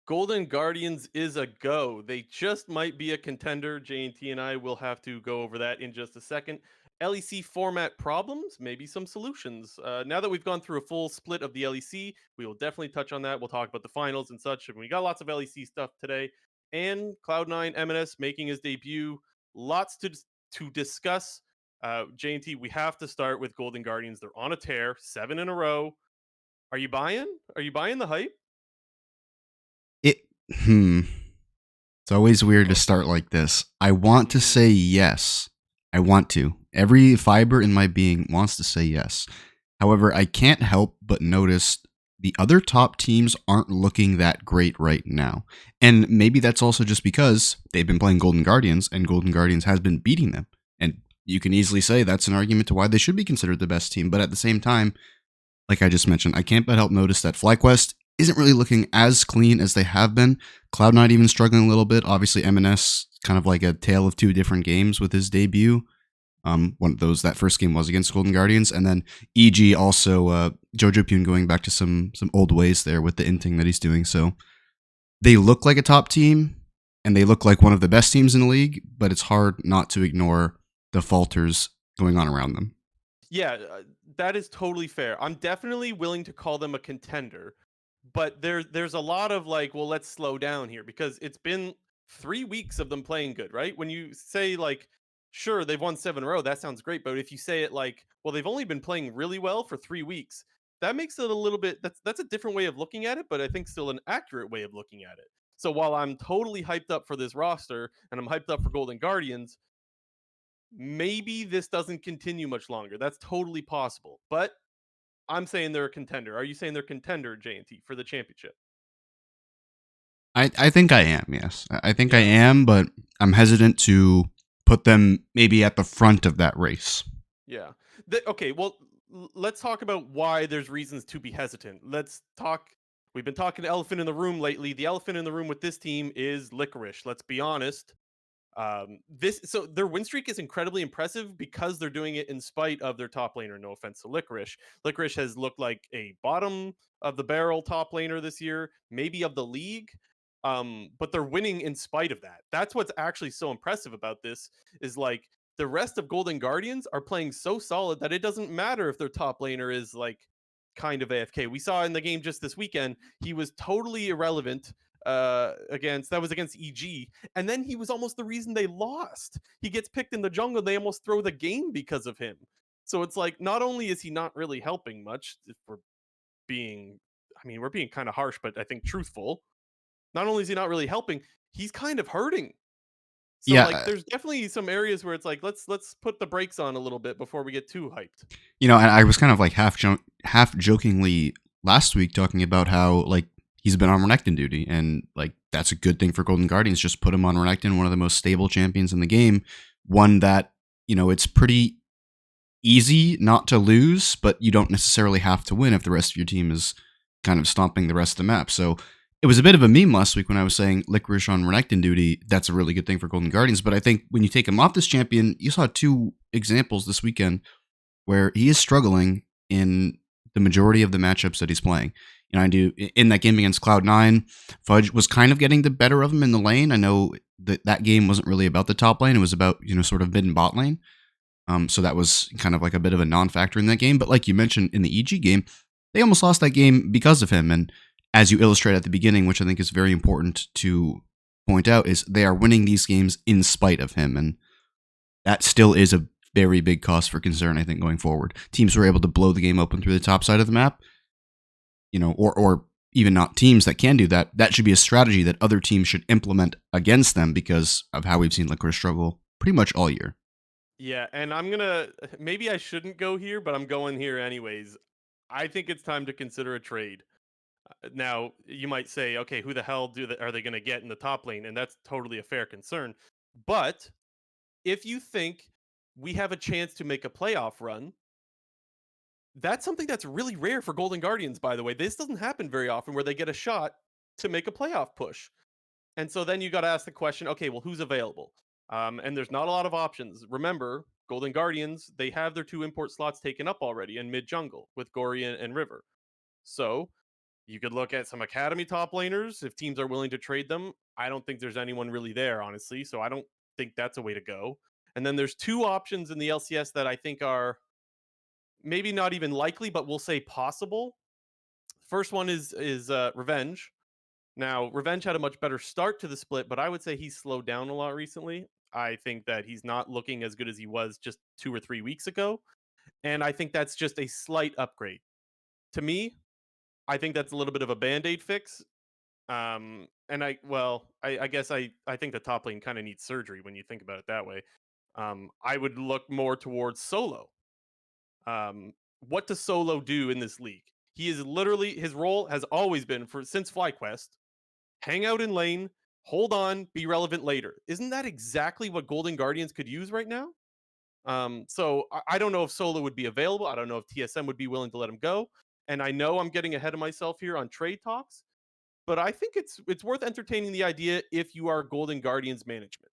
Golden Guardians is a go. They just might be a contender. J&T and I will have to go over that in just a second. LEC format problems, maybe some solutions. Now that we've gone through a full split of the LEC, we will definitely touch on that. We'll talk about the finals and such. And we got lots of LEC stuff today. And Cloud9 MNS making his debut. Lots to discuss. J&T, we have to start with Golden Guardians. They're on a tear, 7 in a row. Are you buying? Are you buying the hype? It hmm. It's always weird to start like this. I want to Mm, say yes. I want to. Every fiber in my being wants to say yes. However, I can't help but notice the other top teams aren't looking that great right now. And maybe that's also just because they've been playing Golden Guardians and Golden Guardians has been beating them. And you can easily say that's an argument to why they should be considered the best team. But at the same time, like I just mentioned, I can't but help notice that FlyQuest isn't really looking as clean as they have been. Cloud9 even struggling a little bit. Obviously, MNS kind of like a tale of two different games with his debut. One of those, that first game was against Golden Guardians, and then EG also Jojo Pune going back to some old ways there with the inting that he's doing. So they look like a top team, and they look like one of the best teams in the league. But it's hard not to ignore the falters going on around them. yeah, that is totally fair. I'm definitely willing to call them a contender, but there's a lot of like, well, let's slow down here because it's been 3 weeks of them playing good, right? When you say like, sure, they've won 7 in a row, that sounds great. But if you say it like, well, they've only been playing really well for 3 weeks, that makes it a little bit. That's a different way of looking at it, but I think still an accurate way of looking at it. So while I'm totally hyped up for this roster and I'm hyped up for Golden Guardians, maybe this doesn't continue much longer. That's totally possible. But I'm saying they're a contender. Are you saying they're contender, J&T, for the championship? I think I am, yes. I think I Yeah. am, but I'm hesitant to put them maybe at the front of that race. Yeah. Okay, well, let's talk about why there's reasons to be hesitant. Let's talk. We've been talking elephant in the room lately. The elephant in the room with this team is Licorice. Let's be honest. Their win streak is incredibly impressive because they're doing it in spite of their top laner. No offense to Licorice. Licorice has looked like a bottom of the barrel top laner this year, maybe of the league. But they're winning in spite of that. That's what's actually so impressive about this is like the rest of Golden Guardians are playing so solid that it doesn't matter if their top laner is like kind of AFK. We saw in the game just this weekend, he was totally irrelevant against that was against EG, and then he was almost the reason they lost. He gets picked in the jungle, they almost throw the game because of him. So it's like not only is he not really helping much, if we're being I mean, we're being kind of harsh, but I think truthful. Not only is he not really helping, he's kind of hurting. So Yeah, like there's definitely some areas where it's like let's put the brakes on a little bit before we get too hyped. and I was kind of like half jokingly last week talking about how like he's been on Renekton duty, and like that's a good thing for Golden Guardians. Just put him on Renekton, one of the most stable champions in the game, one that it's pretty easy not to lose, but you don't necessarily have to win if the rest of your team is kind of stomping the rest of the map. So it was a bit of a meme last week when I was saying Licorice on Renekton duty. That's a really good thing for Golden Guardians. But I think when you take him off this champion, you saw two examples this weekend where he is struggling in the majority of the matchups that he's playing. I do in that game against Cloud9, Fudge was kind of getting the better of him in the lane. I know that game wasn't really about the top lane; it was about sort of mid and bot lane. So that was kind of like a bit of a non-factor in that game. But like you mentioned in the EG game, they almost lost that game because of him. And as you illustrate at the beginning, which I think is very important to point out, is they are winning these games in spite of him. And that still is a very big cause for concern, I think, going forward. Teams who are able to blow the game open through the top side of the map, or even not teams that can do that, that should be a strategy that other teams should implement against them because of how we've seen Liquor struggle pretty much all year. Yeah, and I'm gonna maybe I shouldn't go here, but I'm going here anyways. I think it's time to consider a trade. Now, you might say, okay, who the hell are they going to get in the top lane? And that's totally a fair concern. But if you think we have a chance to make a playoff run, that's something that's really rare for Golden Guardians, by the way. This doesn't happen very often where they get a shot to make a playoff push. And so then you got to ask the question, okay, well, who's available? And there's not a lot of options. Remember, Golden Guardians, they have their two import slots taken up already in mid jungle with Gorian and River. So You could look at some academy top laners if teams are willing to trade them. I don't think there's anyone really there, honestly. So I don't think that's a way to go. And then there's two options in the LCS that I think are maybe not even likely, but we'll say possible. First one is Revenge. Now, Revenge had a much better start to the split, but I would say he's slowed down a lot recently. I think that he's not looking as good as he was just 2 or 3 weeks ago. And I think that's just a slight upgrade. To me, I think that's a little bit of a band-aid fix. And I guess I think the top lane kind of needs surgery when you think about it that way. I would look more towards Solo. What does Solo do in this league? He is literally his role has always been for since FlyQuest, hang out in lane, hold on, be relevant later. Isn't that exactly what Golden Guardians could use right now? So I don't know if Solo would be available. I don't know if TSM would be willing to let him go. And I know I'm getting ahead of myself here on trade talks, but I think it's worth entertaining the idea if you are Golden Guardians management.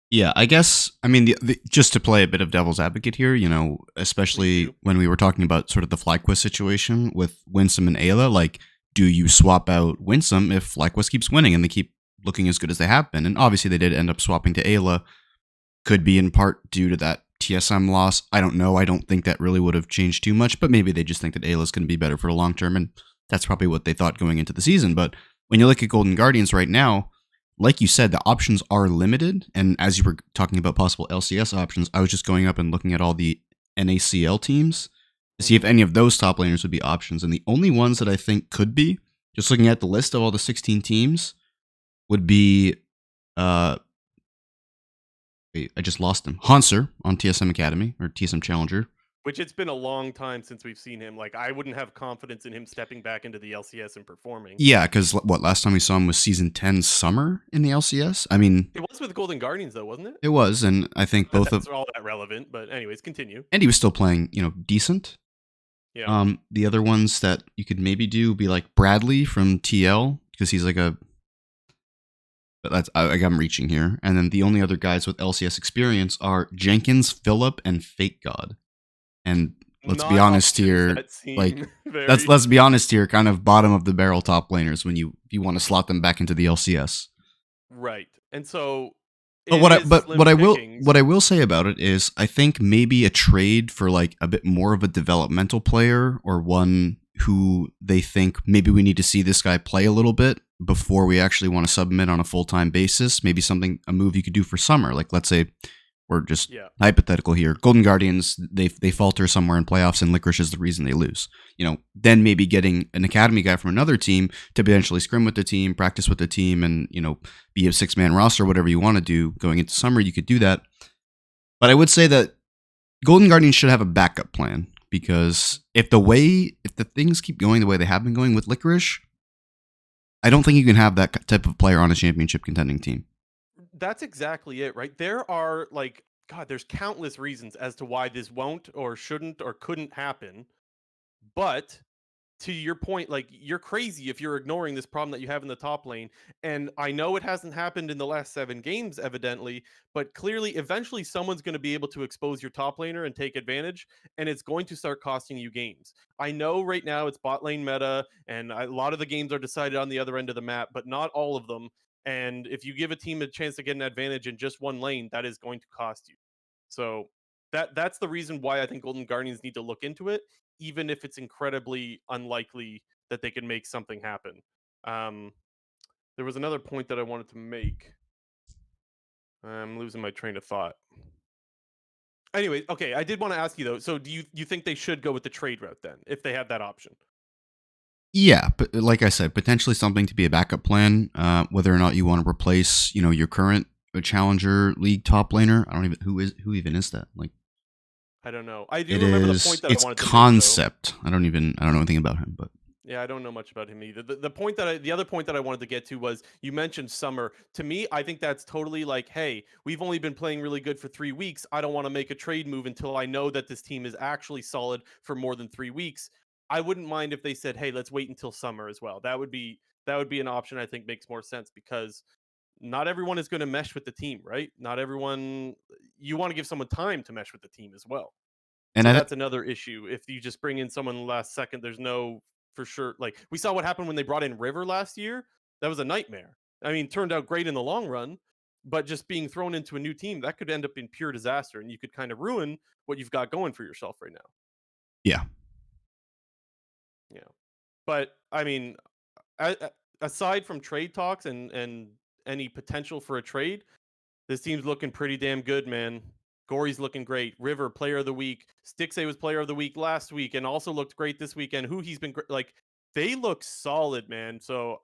Yeah, I guess. I mean, just to play a bit of devil's advocate here, Please especially do. when we were talking about sort of the FlyQuest situation with Winsome and Ayla, like, do you swap out Winsome if FlyQuest keeps winning and they keep looking as good as they have been? And obviously, they did end up swapping to Ayla. Could be in part due to that TSM loss. I don't know. I don't think that really would have changed too much, but maybe they just think that Ayla's going to be better for the long term, and that's probably what they thought going into the season. But when you look at Golden Guardians right now, like you said, the options are limited. And as you were talking about possible LCS options, I was just going up and looking at all the NACL teams to see if Mhm. any of those top laners would be options. And the only ones that I think could be, just looking at the list of all the 16 teams, would be wait, I just lost him. Hanser on TSM Academy or TSM Challenger. Which it's been a long time since we've seen him. Like I wouldn't have confidence in him stepping back into the LCS and performing. Yeah, because what last time we saw him was season 10 summer in the LCS. I mean, It was with Golden Guardians though, wasn't it? it was, and I think Not that both of that's all that relevant, but anyways, continue. and he was still playing, decent. Yeah. The other ones that you could maybe do would be like Bradley from TL because he's like a. But I'm reaching here, and then the only other guys with LCS experience are Jenkins, Phillip, and Fake God. And let's be Not honest options here, that like seem let's very be honest here, kind of bottom of the barrel top laners when if you want to slot them back into the LCS. right. And so But it is slim pickings. what I will say about it is I think maybe a trade for like a bit more of a developmental player or one who they think maybe we need to see this guy play a little bit before we actually want to submit on a full-time basis. Maybe a move you could do for summer. Like let's say we're just Yeah. hypothetical here. Golden Guardians, they falter somewhere in playoffs and Licorice is the reason they lose. Then maybe getting an academy guy from another team to potentially scrim with the team, practice with the team, and be a 6-man roster, whatever you want to do going into summer, you could do that. But I would say that Golden Guardians should have a backup plan because if the things keep going the way they have been going with Licorice, I don't think you can have that type of player on a championship contending team. That's exactly it, right? There are like God, there's countless reasons as to why this won't or shouldn't or couldn't happen. But to your point, like you're crazy if you're ignoring this problem that you have in the top lane. And I know it hasn't happened in the last 7 games, evidently, but clearly, eventually, someone's going to be able to expose your top laner and take advantage, and it's going to start costing you games. I know right now it's bot lane meta, and a lot of the games are decided on the other end of the map, but not all of them. And if you give a team a chance to get an advantage in just one lane, that is going to cost you. So that's the reason why I think Golden Guardians need to look into it, even if it's incredibly unlikely that they can make something happen. Um, there was another point that I wanted to make. I'm losing my train of thought. Anyway, okay, I did want to ask you though. So, do you think they should go with the trade route then, if they have that option? Yeah, but like I said, potentially something to be a backup plan. Whether or not you want to replace, your current challenger league top laner. I don't even who even is that. Like I don't know. I do it remember the point is, that I it's wanted to make though. concept. I don't know anything about him, but Yeah, I don't know much about him either. The other point that I wanted to get to was you mentioned Summer. To me, I think that's totally like, hey, we've only been playing really good for 3 weeks. I don't want to make a trade move until I know that this team is actually solid for more than 3 weeks. I wouldn't mind if they said, hey, let's wait until summer as well. That would be an option I think makes more sense because not everyone is going to mesh with the team, right? Not everyone you want to give someone time to mesh with the team as well. and So I that's another issue. If you just bring in someone last second, there's no for sure. Like we saw what happened when they brought in River last year. That was a nightmare. I mean, turned out great in the long run, but just being thrown into a new team, that could end up in pure disaster, and you could kind of ruin what you've got going for yourself right now. Yeah. Yeah. But I mean, aside from trade talks and any potential for a trade, this team's looking pretty damn good, man. Gory's looking great. River, player of the week. Stixay was player of the week last week and also looked great this weekend. Who he's been like, they look solid, man. So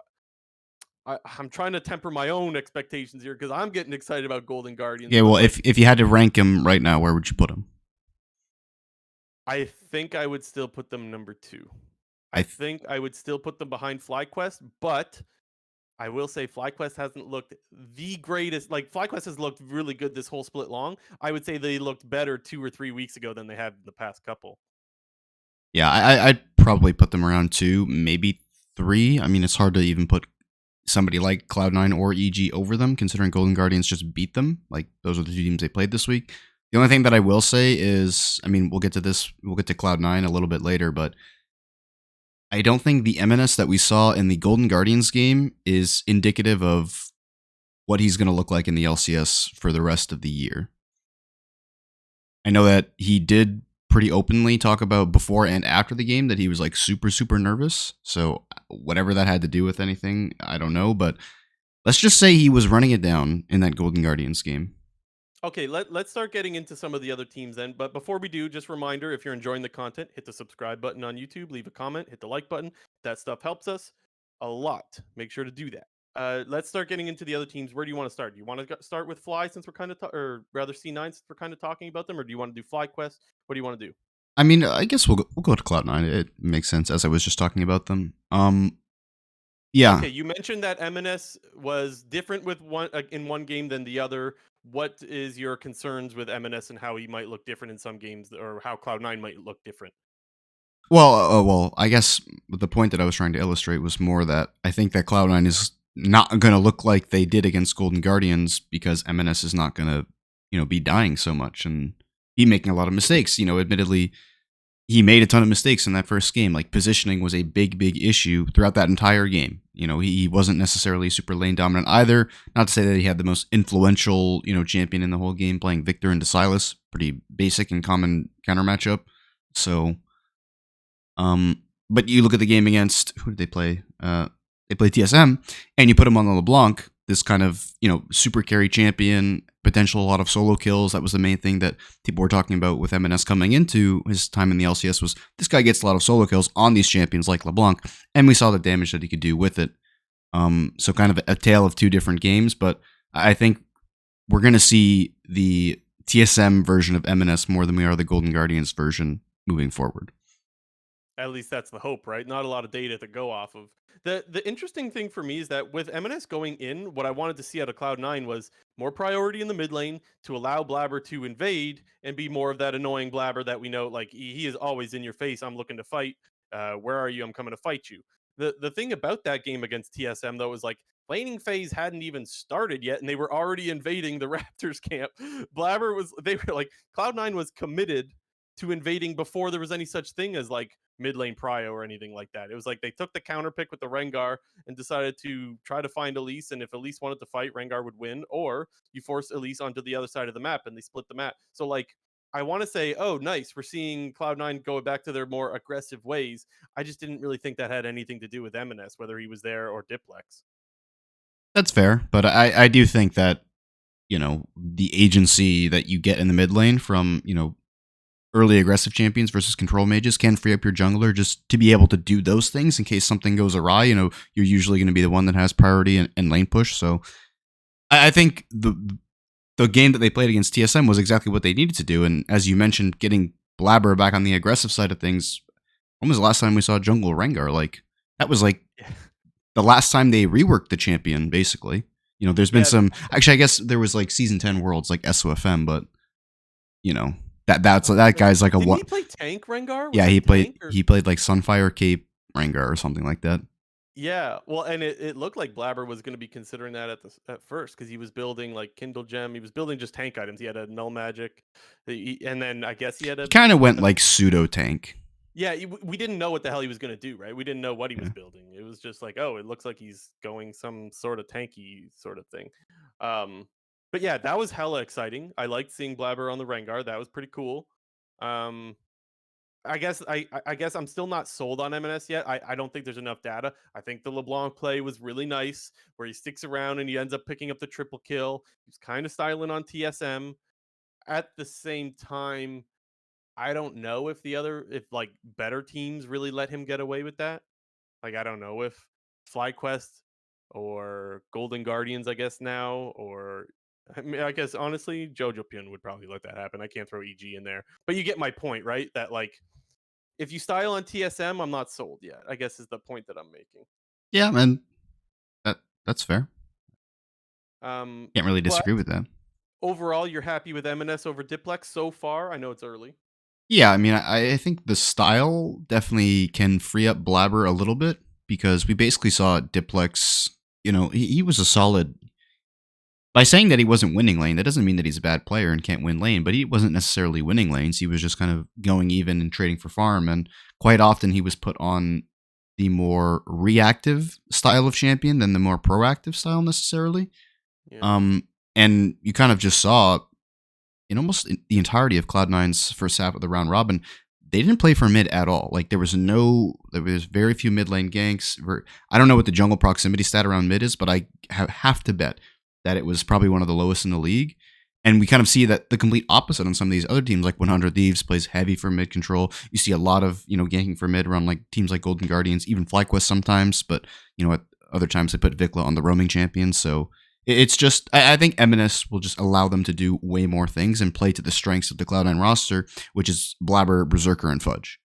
I'm trying to temper my own expectations here because I'm getting excited about Golden Guardians. Yeah, But well, like, if you had to rank him right now, where would you put him? I think I would still put them number 2. I I think I would still put them behind FlyQuest, but I will say FlyQuest hasn't looked the greatest. Like FlyQuest has looked really good this whole split long. I would say they looked better 2 or 3 weeks ago than they have in the past couple. Yeah, I'd probably put them around 2, maybe 3. I mean, it's hard to even put somebody like Cloud9 or EG over them, considering Golden Guardians just beat them. Like, those are the 2 teams they played this week. The only thing that I will say is, I mean, we'll get to Cloud9 a little bit later, but I don't think the EMENES that we saw in the Golden Guardians game is indicative of what he's going to look like in the LCS for the rest of the year. I know that he did pretty openly talk about before and after the game that he was like super, super nervous. So whatever that had to do with anything, I don't know. But let's just say he was running it down in that Golden Guardians game. Okay, let's start getting into some of the other teams then. But before we do, just a reminder, if you're enjoying the content, hit the subscribe button on YouTube, leave a comment, hit the like button. That stuff helps us a lot. Make sure to do that. Let's start getting into the other teams. Where do you want to start? Do you want to start with Fly since we're kind of, or rather C9 since we're kind of talking about them, or do you want to do FlyQuest? What do you want to do? I mean, I guess we'll go to Cloud9. It makes sense as I was just talking about them. Yeah. Okay, you mentioned that MNS was different with one in one game than the other. What is your concerns with MNS and how he might look different in some games, or how Cloud9 might look different? Well, I guess the point that I was trying to illustrate was more that I think that Cloud9 is not going to look like they did against Golden Guardians because MNS is not going to, be dying so much and be making a lot of mistakes. Admittedly, he made a ton of mistakes in that first game. Like, positioning was a big, big issue throughout that entire game. He wasn't necessarily super lane dominant either. Not to say that he had the most influential, champion in the whole game, playing Victor into Silas. Pretty basic and common counter matchup. So, but you look at the game against, who did they play? They played TSM, and you put him on the LeBlanc, this kind of, super carry champion, potential a lot of solo kills. That was the main thing that people were talking about with MNS coming into his time in the LCS was this guy gets a lot of solo kills on these champions like LeBlanc, and we saw the damage that he could do with it. So kind of a tale of 2 different games, but I think we're going to see the TSM version of MNS more than we are the Golden Guardians version moving forward. At least that's the hope, right? Not a lot of data to go off of. The interesting thing for me is that with MNS going in, what I wanted to see out of Cloud9 was more priority in the mid lane to allow Blabber to invade and be more of that annoying Blabber that we know, like he is always in your face. I'm looking to fight. Where are you? I'm coming to fight you. The thing about that game against TSM though is like laning phase hadn't even started yet, and they were already invading the Raptors camp. Blabber was they were like Cloud9 was committed to invading before there was any such thing as like mid lane prio or anything like that. It was like they took the counter pick with the Rengar and decided to try to find Elise, and if Elise wanted to fight, Rengar would win, or you force Elise onto the other side of the map and they split the map. So like I want to say, oh, nice, we're seeing Cloud9 go back to their more aggressive ways. I just didn't really think that had anything to do with MNS, whether he was there or Diplex. That's fair, but I do think that, the agency that you get in the mid lane from, early aggressive champions versus control mages can free up your jungler just to be able to do those things in case something goes awry. You're usually going to be the one that has priority and lane push. So I think the game that they played against TSM was exactly what they needed to do. And as you mentioned, getting Blabber back on the aggressive side of things, when was the last time we saw jungle Rengar? Like, that was like the last time they reworked the champion, basically. There's been some, actually, I guess there was like season 10 worlds like SOFM, but that guy's like a Didn't one. he play tank Rengar? Yeah, he played like Sunfire Cape Rengar or something like that. Yeah, well, and it looked like Blabber was going to be considering that at first because he was building like Kindle Gem. He was building just tank items. He had a Null Magic, and then I guess he had a Kind of went like pseudo tank. Yeah, we didn't know what the hell he was going to do, right? We didn't know what he was Yeah. building. It was just like, oh, it looks like he's going some sort of tanky sort of thing. Um, but yeah, that was hella exciting. I liked seeing Blabber on the Rengar. That was pretty cool. Um, I guess I'm still not sold on MNS yet. I don't think there's enough data. I think the LeBlanc play was really nice, where he sticks around and he ends up picking up the triple kill. He's kind of styling on TSM. At the same time, I don't know if like better teams really let him get away with that. Like I don't know if FlyQuest or Golden Guardians, I guess now, or I mean, I guess honestly, Jojo Pion would probably let that happen. I can't throw EG in there, but you get my point, right? That like if you style on TSM, I'm not sold yet. I guess is the point that I'm making. Yeah, and that's fair. Um, Can't really but disagree with that. overall, you're happy with MNS over Diplex so far. I know it's early. Yeah, I mean, I think the style definitely can free up Blabber a little bit because we basically saw Diplex. He was a solid. By saying that he wasn't winning lane, that doesn't mean that he's a bad player and can't win lane, but he wasn't necessarily winning lanes. He was just kind of going even and trading for farm. And quite often he was put on the more reactive style of champion than the more proactive style necessarily. Yeah. Um, and you kind of just saw in almost the entirety of Cloud9's first half of the round robin, they didn't play for mid at all. Like there was very few mid lane ganks. I don't know what the jungle proximity stat around mid is, but I have to bet that it was probably one of the lowest in the league. And we kind of see that the complete opposite on some of these other teams, like 100 Thieves plays heavy for mid control. You see a lot of ganking for mid around like teams like Golden Guardians, even FlyQuest sometimes. But at other times they put Vikla on the roaming champions. So it's just, I think MNS will just allow them to do way more things and play to the strengths of the Cloud9 roster, which is Blabber, Berserker, and Fudge.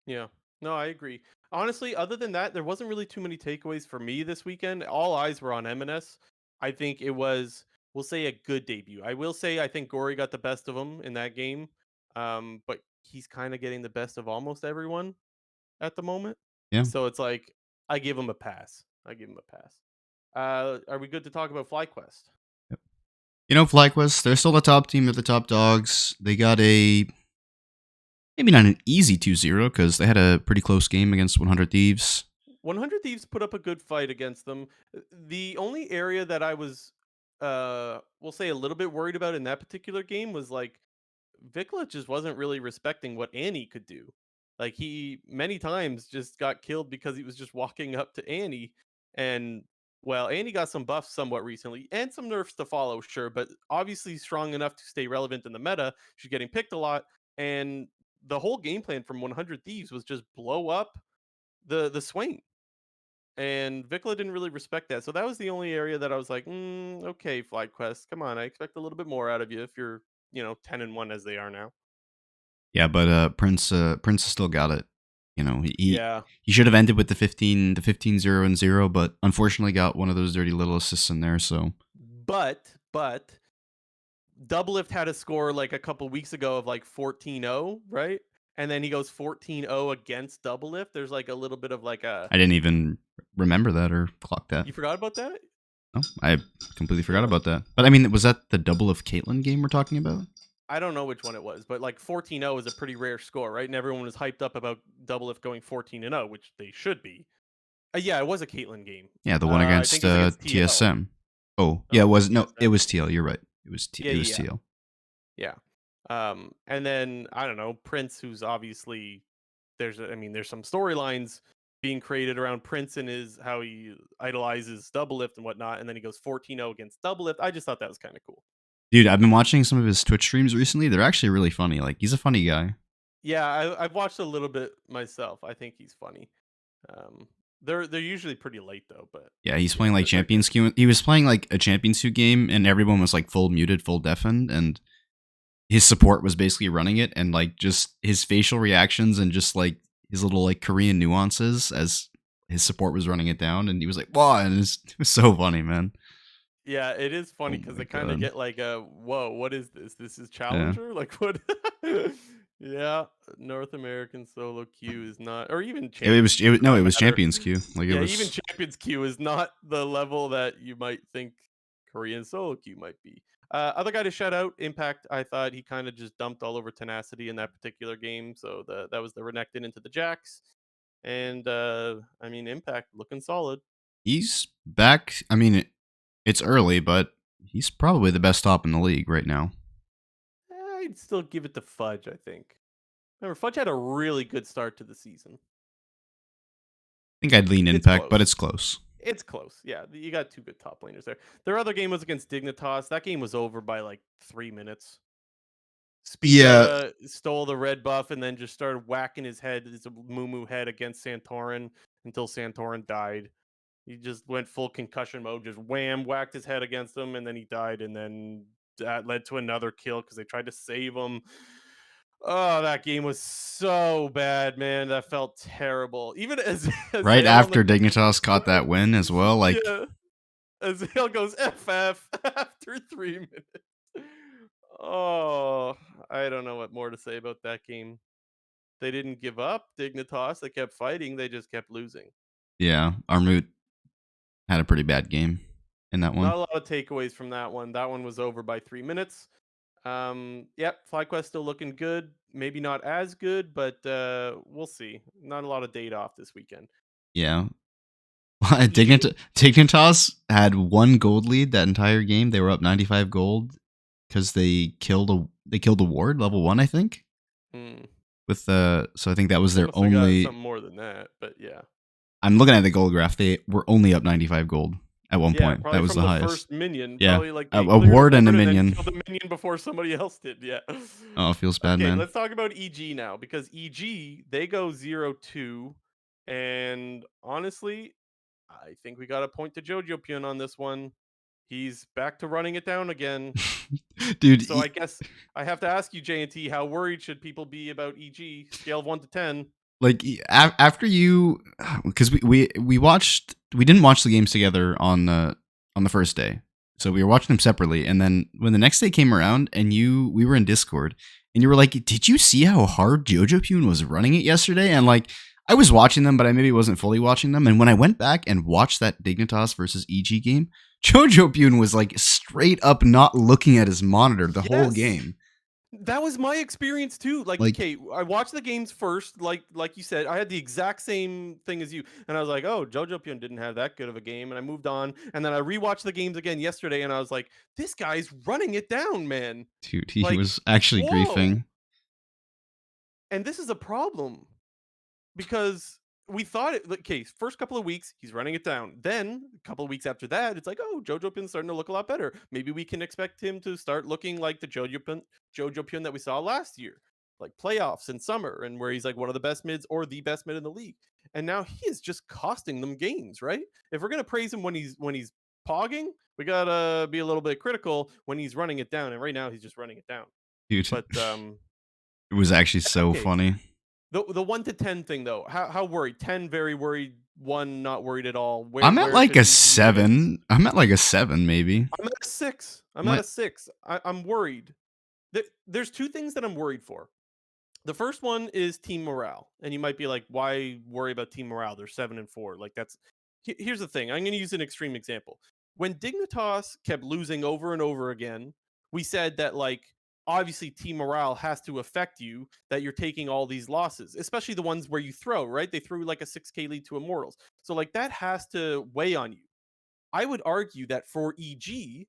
Yeah. No, I agree. Honestly, other than that, there wasn't really too many takeaways for me this weekend. All eyes were on MNS. I think it was, we'll say, a good debut. I will say I think Gory got the best of him in that game. But he's kind of getting the best of almost everyone at the moment. Yeah. So it's like I give him a pass. I give him a pass. Are we good to talk about FlyQuest? FlyQuest, they're still the top team. They're the top dogs. They got maybe not an easy 2-0 because they had a pretty close game against 100 Thieves. 100 Thieves put up a good fight against them. The only area that I was, we'll say, a little bit worried about in that particular game was like Vikla just wasn't really respecting what Annie could do. Like he many times just got killed because he was just walking up to Annie. And well, Annie got some buffs somewhat recently and some nerfs to follow, sure, but obviously strong enough to stay relevant in the meta. She's getting picked a lot, and the whole game plan from 100 Thieves was just blow up the Swain. And Vikla didn't really respect that. So that was the only area that I was like, okay, FlyQuest, come on. I expect a little bit more out of you if you're, 10-1 as they are now. Yeah, but Prince still got it. Yeah. He should have ended with the 15-0 and 0, but unfortunately got one of those dirty little assists in there. So, But Doublelift had a score like a couple weeks ago of like 14-0, right? And then he goes 14-0 against Doublelift. There's like a little bit of like a I didn't even remember that or clock that. You forgot about that? No, I completely forgot Yeah. about that. But I mean, was that the double of Caitlyn game we're talking about? I don't know which one it was, but like 14-0 is a pretty rare score, right? And everyone was hyped up about Doublelift going 14-0, which they should be. Yeah, it was a Caitlyn game. Yeah, the one I against think it was against TL. TSM. Oh, yeah, Oh, it was was it no, it TSM? was TL. You're right. It was Yeah, it was yeah, TL. yeah. And then I don't know, Prince, who's obviously there's some storylines being created around Prince and his how he idolizes Doublelift and whatnot, and then he goes 14-0 against Doublelift. I just thought that was kind of cool. Dude, I've been watching some of his Twitch streams recently. They're actually really funny. Like he's a funny guy. Yeah, I've watched a little bit myself. I think he's funny. Um, they're usually pretty late though, but Yeah, he's yeah, playing like they're good. Champions Queue. He was playing like a Champions Queue game, and everyone was like full muted, full deafened, and his support was basically running it, and like just his facial reactions and just like his little like Korean nuances as his support was running it down, and he was like, "Wow!" And it was so funny, man. Yeah, it is Oh funny because my they kind of god. get like whoa, what is this? This is Yeah. Challenger? Like what? Yeah, North American solo queue is not, or even It was Champions queue it was for no, that it was matter. Champions Queue. Like it Yeah, even was Champions queue is not the level that you might think Korean solo queue might be. Other guy to shout out, Impact. I thought he kind of just dumped all over Tenacity in that particular game. So that was the Renekton into the Jax. And I mean, Impact looking solid. He's back. I mean, it's early, but he's probably the best top in the league right now. I'd still give it to Fudge, I think. Remember, Fudge had a really good start to the season. I think I'd lean It's Impact, but close. it's close. It's close. Yeah, you got two good top laners there. Their other game was against Dignitas. That game was over by like 3 minutes. Yeah, Spica stole the red buff and then just started whacking his head, his Moo head against Santorin until Santorin died. He just went full concussion mode, just wham, whacked his head against him, and then he died. And then that led to another kill because they tried to save him. Oh, that game was so bad, man. That felt terrible. Even as right Zale on after the Dignitas caught that win as well. Like, yeah, Azale goes FF after 3 minutes. Oh, I don't know what more to say about that game. They didn't give up, Dignitas. They kept fighting. They just kept losing. yeah, Armut had a pretty bad game in that Not one. a lot of takeaways from that one. That one was over by 3 minutes. Yep, FlyQuest still looking good. Maybe not as good, but we'll see. Not a lot of data off this weekend. Yeah. EG? Dignitas had one gold lead that entire game. They were up 95 gold because they killed a ward level 1, I think. Hmm. With so I think that was They their must have got only. something more than that, but yeah. I'm looking at the gold graph. They were only up 95 gold at one Yeah, point. That probably was from the the highest. first minion. Yeah, Probably like a they cleared a ward and a ward and then minion. killed the minion before somebody else did. Yeah. Oh, it feels bad, Okay, man. let's talk about EG now because EG they go 0-2, and honestly, I think we got to point to Jojo Pyun on this one. He's back to running it down again. Dude, So I guess I have to ask you, JNT, how worried should people be about EG? Scale of 1 to 10. like after you, because we watched, we didn't watch the games together on the first day, so we were watching them separately. And then when the next day came around, and we were in Discord, and you were like, "Did you see how hard Jojo Pyun was running it yesterday?" And like, I was watching them, but I maybe wasn't fully watching them. And when I went back and watched that Dignitas versus EG game, Jojo Pyun was like straight up not looking at his monitor the whole Yes. game. That was my experience too. Like, Like, okay, I watched the games first, like you said. I had the exact same thing as you, and I was like, "Oh, Jojo Pyun didn't have that good of a game," and I moved on. And then I rewatched the games again yesterday, and I was like, "This guy's running it down, man! dude, he Like, was actually whoa!" griefing. And this is a problem because we thought it. Okay, first couple of weeks he's running it down. Then a couple of weeks after that, it's like, oh, Jojo Pyun's starting to look a lot better. Maybe we can expect him to start looking like the Jojo Pyun that we saw last year, like playoffs in summer, and where he's like one of the best mids or the best mid in the league. And now he is just costing them games, right? If we're gonna praise him when he's pogging, we gotta be a little bit critical when he's running it down. And right now he's just running it down. Dude, But it was actually so okay, funny. the 1 to 10 thing though, how worried? 10 very worried, 1 not worried at all. I'm at Where like should a EG rate it? 7. I'm at like a 7, maybe. I'm at a 6. I'm at My, a 6. I'm worried. There's two things that I'm worried for. The first one is team morale. And you might be like, why worry about team morale? They're 7-4. Like that's here's the thing. I'm going to use an extreme example. When Dignitas kept losing over and over again, we said that like obviously team morale has to affect you that you're taking all these losses, especially the ones where you throw, right? They threw like a 6k lead to Immortals. So like that has to weigh on you. I would argue that for EG,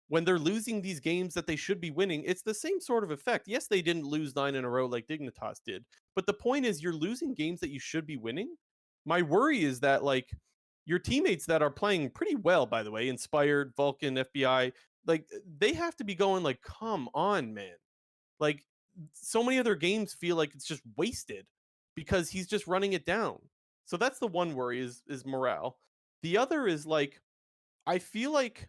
when they're losing these games that they should be winning, it's the same sort of effect. Yes, they didn't lose 9 in a row like Dignitas did, but the point is you're losing games that you should be winning. My worry is that like your teammates that are playing pretty well, by the way, Inspired, Vulcan, FBI, like they have to be going like, come on, man. Like so many other games feel like it's just wasted because he's just running it down. So that's the one worry is morale. The other is like I feel like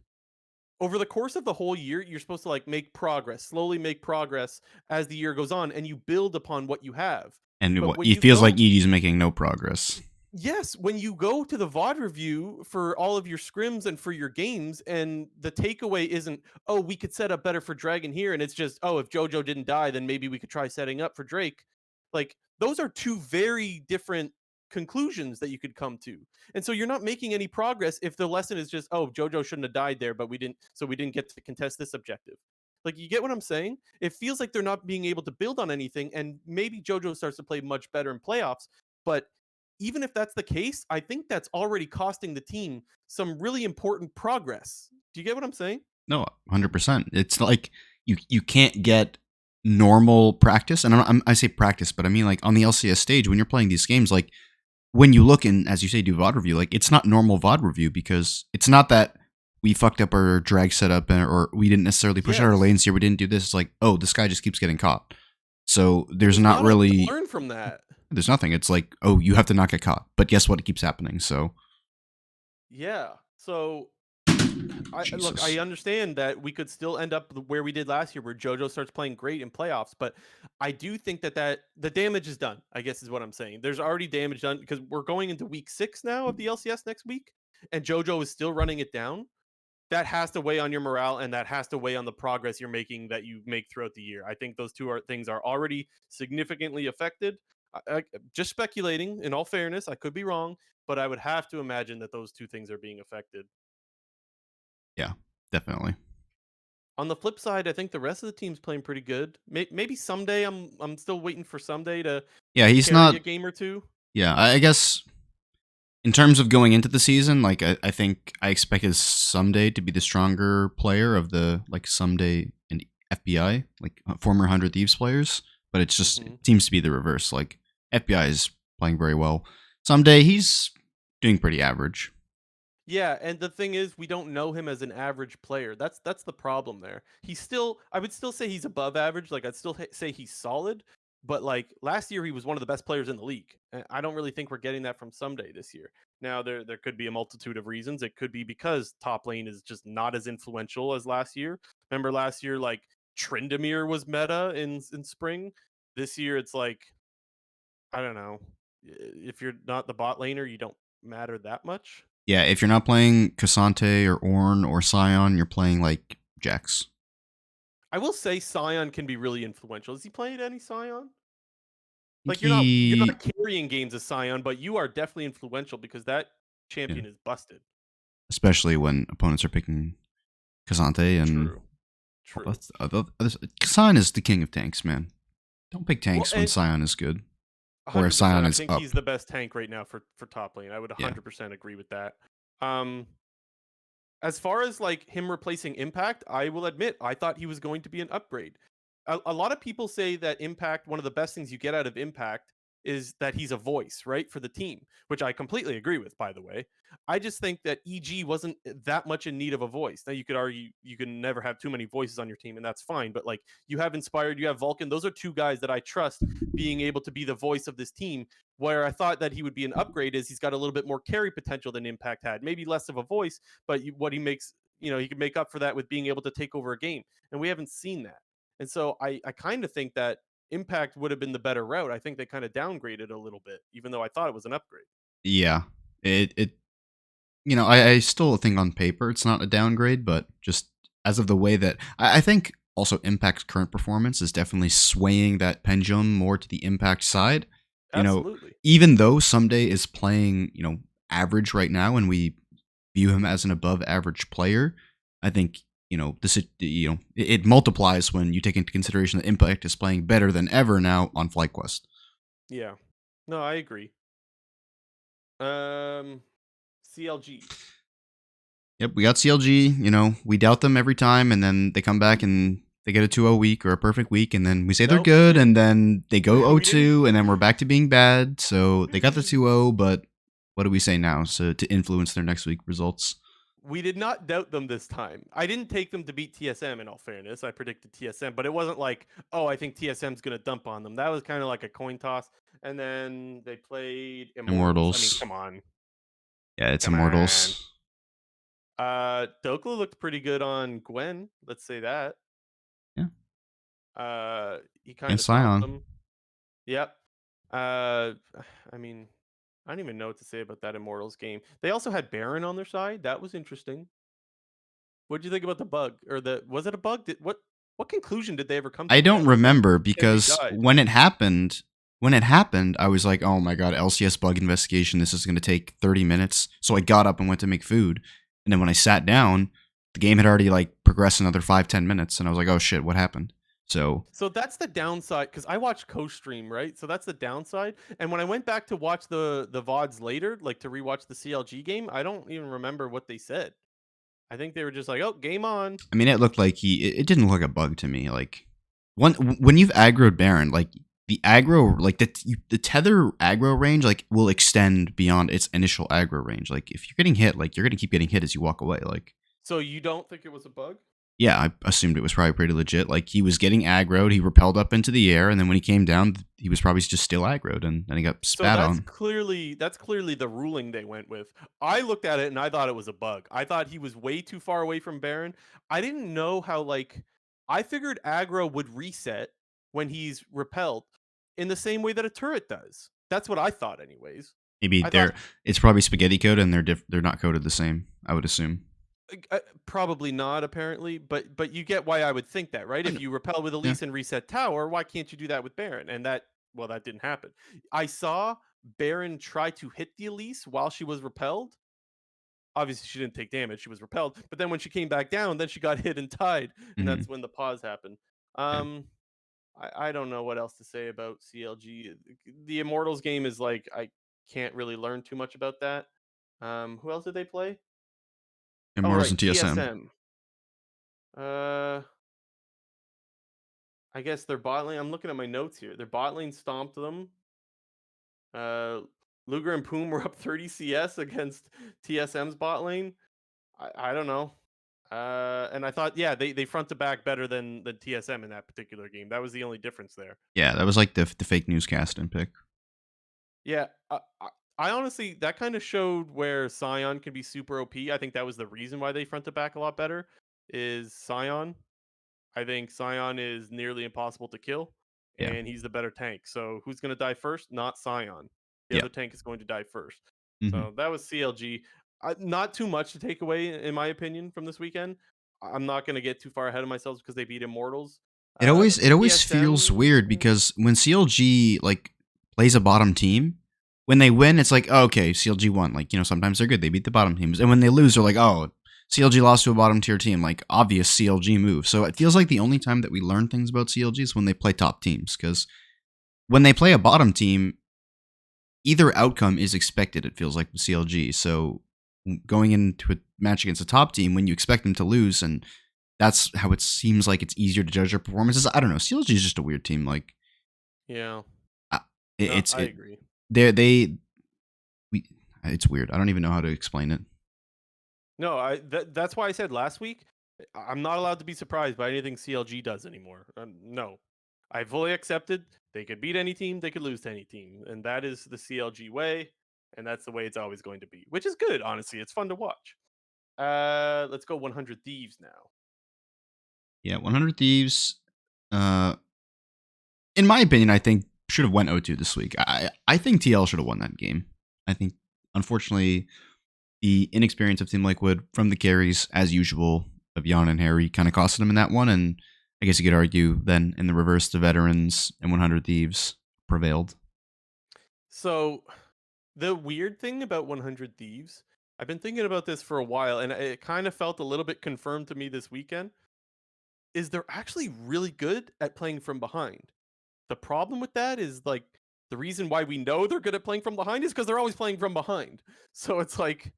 over the course of the whole year, you're supposed to like make progress, slowly make progress as the year goes on, and you build upon what you have. and But when it you feels like go, ED's making no progress. yes, when you go to the VOD review for all of your scrims and for your games, and the takeaway isn't, oh, we could set up better for Dragon here, and it's just, oh, if JoJo didn't die, then maybe we could try setting up for Drake. Like, those are two very different conclusions that you could come to. And so you're not making any progress if the lesson is just, oh, JoJo shouldn't have died there, but we didn't get to contest this objective. Like, you get what I'm saying? It feels like they're not being able to build on anything, and maybe JoJo starts to play much better in playoffs. But even if that's the case, I think that's already costing the team some really important progress. Do you get what I'm saying? No, 100%. It's like you can't get normal practice, and I say practice, but I mean like on the LCS stage when you're playing these games, like when you look and as you say do VOD review, like it's not normal VOD review because it's not that we fucked up our drag setup or we didn't necessarily push out our lanes here. We didn't do this. It's like, oh, this guy just keeps getting caught. So there's not really learn from that. There's nothing. It's like, oh, you have to not get caught. But guess what? It keeps happening. So yeah. So look, I understand that we could still end up where we did last year, where JoJo starts playing great in playoffs. But I do think that the damage is done, I guess is what I'm saying. There's already damage done because we're going into week 6 now of the LCS next week, and JoJo is still running it down. That has to weigh on your morale, and that has to weigh on the progress you're making that you make throughout the year. I think those things are already significantly affected. Just speculating, in all fairness, I could be wrong, but I would have to imagine that those two things are being affected. yeah, definitely. On the flip side, I think the rest of the team's playing pretty good. Maybe someday I'm still waiting for someday to he's carry not a game or two. Yeah, I guess in terms of going into the season, like I think I expected Someday to be the stronger player of the like Someday and FBI, like former 100 Thieves players, but it's just it seems to be the reverse. Like FBI is playing very well. Someday he's doing pretty average. Yeah, and the thing is, we don't know him as an average player. That's the problem there. I would still say he's above average. Like, I'd still say he's solid, but like last year he was one of the best players in the league. And I don't really think we're getting that from Someday this year. Now there could be a multitude of reasons. It could be because top lane is just not as influential as last year. Remember last year, like Tryndamere was meta in spring. This year it's like, I don't know. If you're not the bot laner, you don't matter that much. Yeah, if you're not playing Cassante or Ornn or Sion, you're playing like Jax. I will say Sion can be really influential. Has he played any Sion? Like, you're not carrying games as Sion, but you are definitely influential because that champion is busted. Especially when opponents are picking Cassante and True. Sion is the king of tanks, man. Don't pick tanks when Sion is good. Or if Sion is I think up. he's the best tank right now for top lane. I would 100% agree with that. As far as like him replacing Impact, I will admit I thought he was going to be an upgrade. A lot of people say that Impact, one of the best things you get out of Impact is that he's a voice, right, for the team, which I completely agree with, by the way. I just think that EG wasn't that much in need of a voice. Now, you could argue you can never have too many voices on your team, and that's fine. But like, you have Inspired, you have Vulcan. Those are two guys that I trust being able to be the voice of this team. Where I thought that he would be an upgrade is he's got a little bit more carry potential than Impact had. Maybe less of a voice, but what he makes, he can make up for that with being able to take over a game. And we haven't seen that. And so I kind of think that Impact would have been the better route. I think they kind of downgraded a little bit, even though I thought it was an upgrade. Yeah. I still think on paper it's not a downgrade, but just as of the way that I think also Impact's current performance is definitely swaying that pendulum more to the Impact side. Absolutely. Even though Someday is playing, average right now and we view him as an above average player, I think, it multiplies when you take into consideration that Impact is playing better than ever now on FlyQuest. Yeah. No, I agree. CLG. Yep, we got CLG. We doubt them every time, and then they come back and they get a 2-0 week or a perfect week, and then we say they're good, and then they go 0-2, and then we're back to being bad. So they got the 2-0, but what do we say now? So to influence their next week results. We did not doubt them this time. I didn't take them to beat TSM, in all fairness. I predicted TSM, but it wasn't like, oh, I think TSM's going to dump on them. That was kind of like a coin toss. And then they played Immortals. I mean, come on. Yeah, it's Immortals. Dokla looked pretty good on Gwen. Let's say that. Yeah. He kind of stopped them. Yep. I mean, I don't even know what to say about that Immortals game. They also had Baron on their side. That was interesting. What did you think about the bug? Or was it a bug? What conclusion did they ever come to? I don't remember because when it happened, when it happened, I was like, oh my god, LCS bug investigation. This is going to take 30 minutes. So I got up and went to make food. And then when I sat down, the game had already like progressed another 5-10 minutes. And I was like, oh shit, what happened? So So that's the downside because I watch co-stream, right? So that's the downside. And when I went back to watch the VODs later, like to rewatch the CLG game, I don't even remember what they said. I think they were just like, "Oh, game on." I mean, it looked like it didn't look like a bug to me. Like when you've aggroed Baron, like the aggro, like the tether aggro range, like will extend beyond its initial aggro range. Like if you're getting hit, like you're gonna keep getting hit as you walk away. Like So you don't think it was a bug? yeah, I assumed it was probably pretty legit. Like he was getting aggroed, he repelled up into the air, and then when he came down, he was probably just still aggroed, and then he got So spat on. that's clearly the ruling they went with. I looked at it and I thought it was a bug. I thought he was way too far away from Baron. I didn't know how like I figured aggro would reset when he's repelled in the same way that a turret does. That's what I thought anyways. Maybe I thought it's probably spaghetti code, and they're not coded the same. I would assume. probably not apparently, but you get why I would think that, right? I If know. you repel with Yeah. Elise and reset tower, why can't you do that with Baron? And that well, that didn't happen. I saw Baron try to hit the Elise while she was repelled. Obviously, she didn't take damage; she was repelled. But then when she came back down, then she got hit and tied, and Hmm. that's when the pause happened. Yeah. Um, I don't know what else to say about CLG. The Immortals game is like I can't really learn too much about that. Who else did they play? Oh, Immortals right, and TSM. TSM. Uh, I guess their bot lane. I'm looking at my notes here. Their bot lane stomped them. Uh, Luger and Poom were up 30 CS against TSM's bot lane. I don't know. And I thought, yeah, they front to back better than TSM in that particular game. That was the only difference there. Yeah, that was like the fake newscast and pick. Yeah, I honestly that kind of showed where Scion can be super OP. I think that was the reason why they front to back a lot better. Is Scion? I think Scion is nearly impossible to kill, Yeah. and he's the better tank. So who's going to die first? Not Scion. The Yeah. other tank is going to die first. Hmm. So that was CLG. Not too much to take away, in my opinion, from this weekend. I'm not going to get too far ahead of myself because they beat Immortals. It always feels weird TSM, because when CLG like plays a bottom team, when they win, it's like, oh, okay, CLG won. Like, sometimes they're good. They beat the bottom teams. And when they lose, they're like, oh, CLG lost to a bottom tier team. Like, obvious CLG move. So it feels like the only time that we learn things about CLG is when they play top teams. Because when they play a bottom team, either outcome is expected, it feels like, with CLG. So going into a match against a top team, when you expect them to lose, and that's how it seems like it's easier to judge their performances. I don't know. CLG is just a weird team. Like, yeah, uh, no, it's I it. agree. They we. It's weird. I don't even know how to explain it. No, that's why I said last week I'm not allowed to be surprised by anything CLG does anymore. No, I fully accepted they could beat any team, they could lose to any team, and that is the CLG way, and that's the way it's always going to be, which is good. Honestly, it's fun to watch. Let's go 100 Thieves now. Yeah, 100 Thieves. Uh, in my opinion, I think should have went 0-2 this week. I think TL should have won that game. I think, unfortunately, the inexperience of Team Liquid from the carries, as usual, of Jan and Harry, kind of costed him in that one. And I guess you could argue then in the reverse, the veterans and 100 Thieves prevailed. So the weird thing about 100 Thieves, I've been thinking about this for a while, and it kind of felt a little bit confirmed to me this weekend. Is they're actually really good at playing from behind. The problem with that is like the reason why we know they're good at playing from behind is because they're always playing from behind. So it's like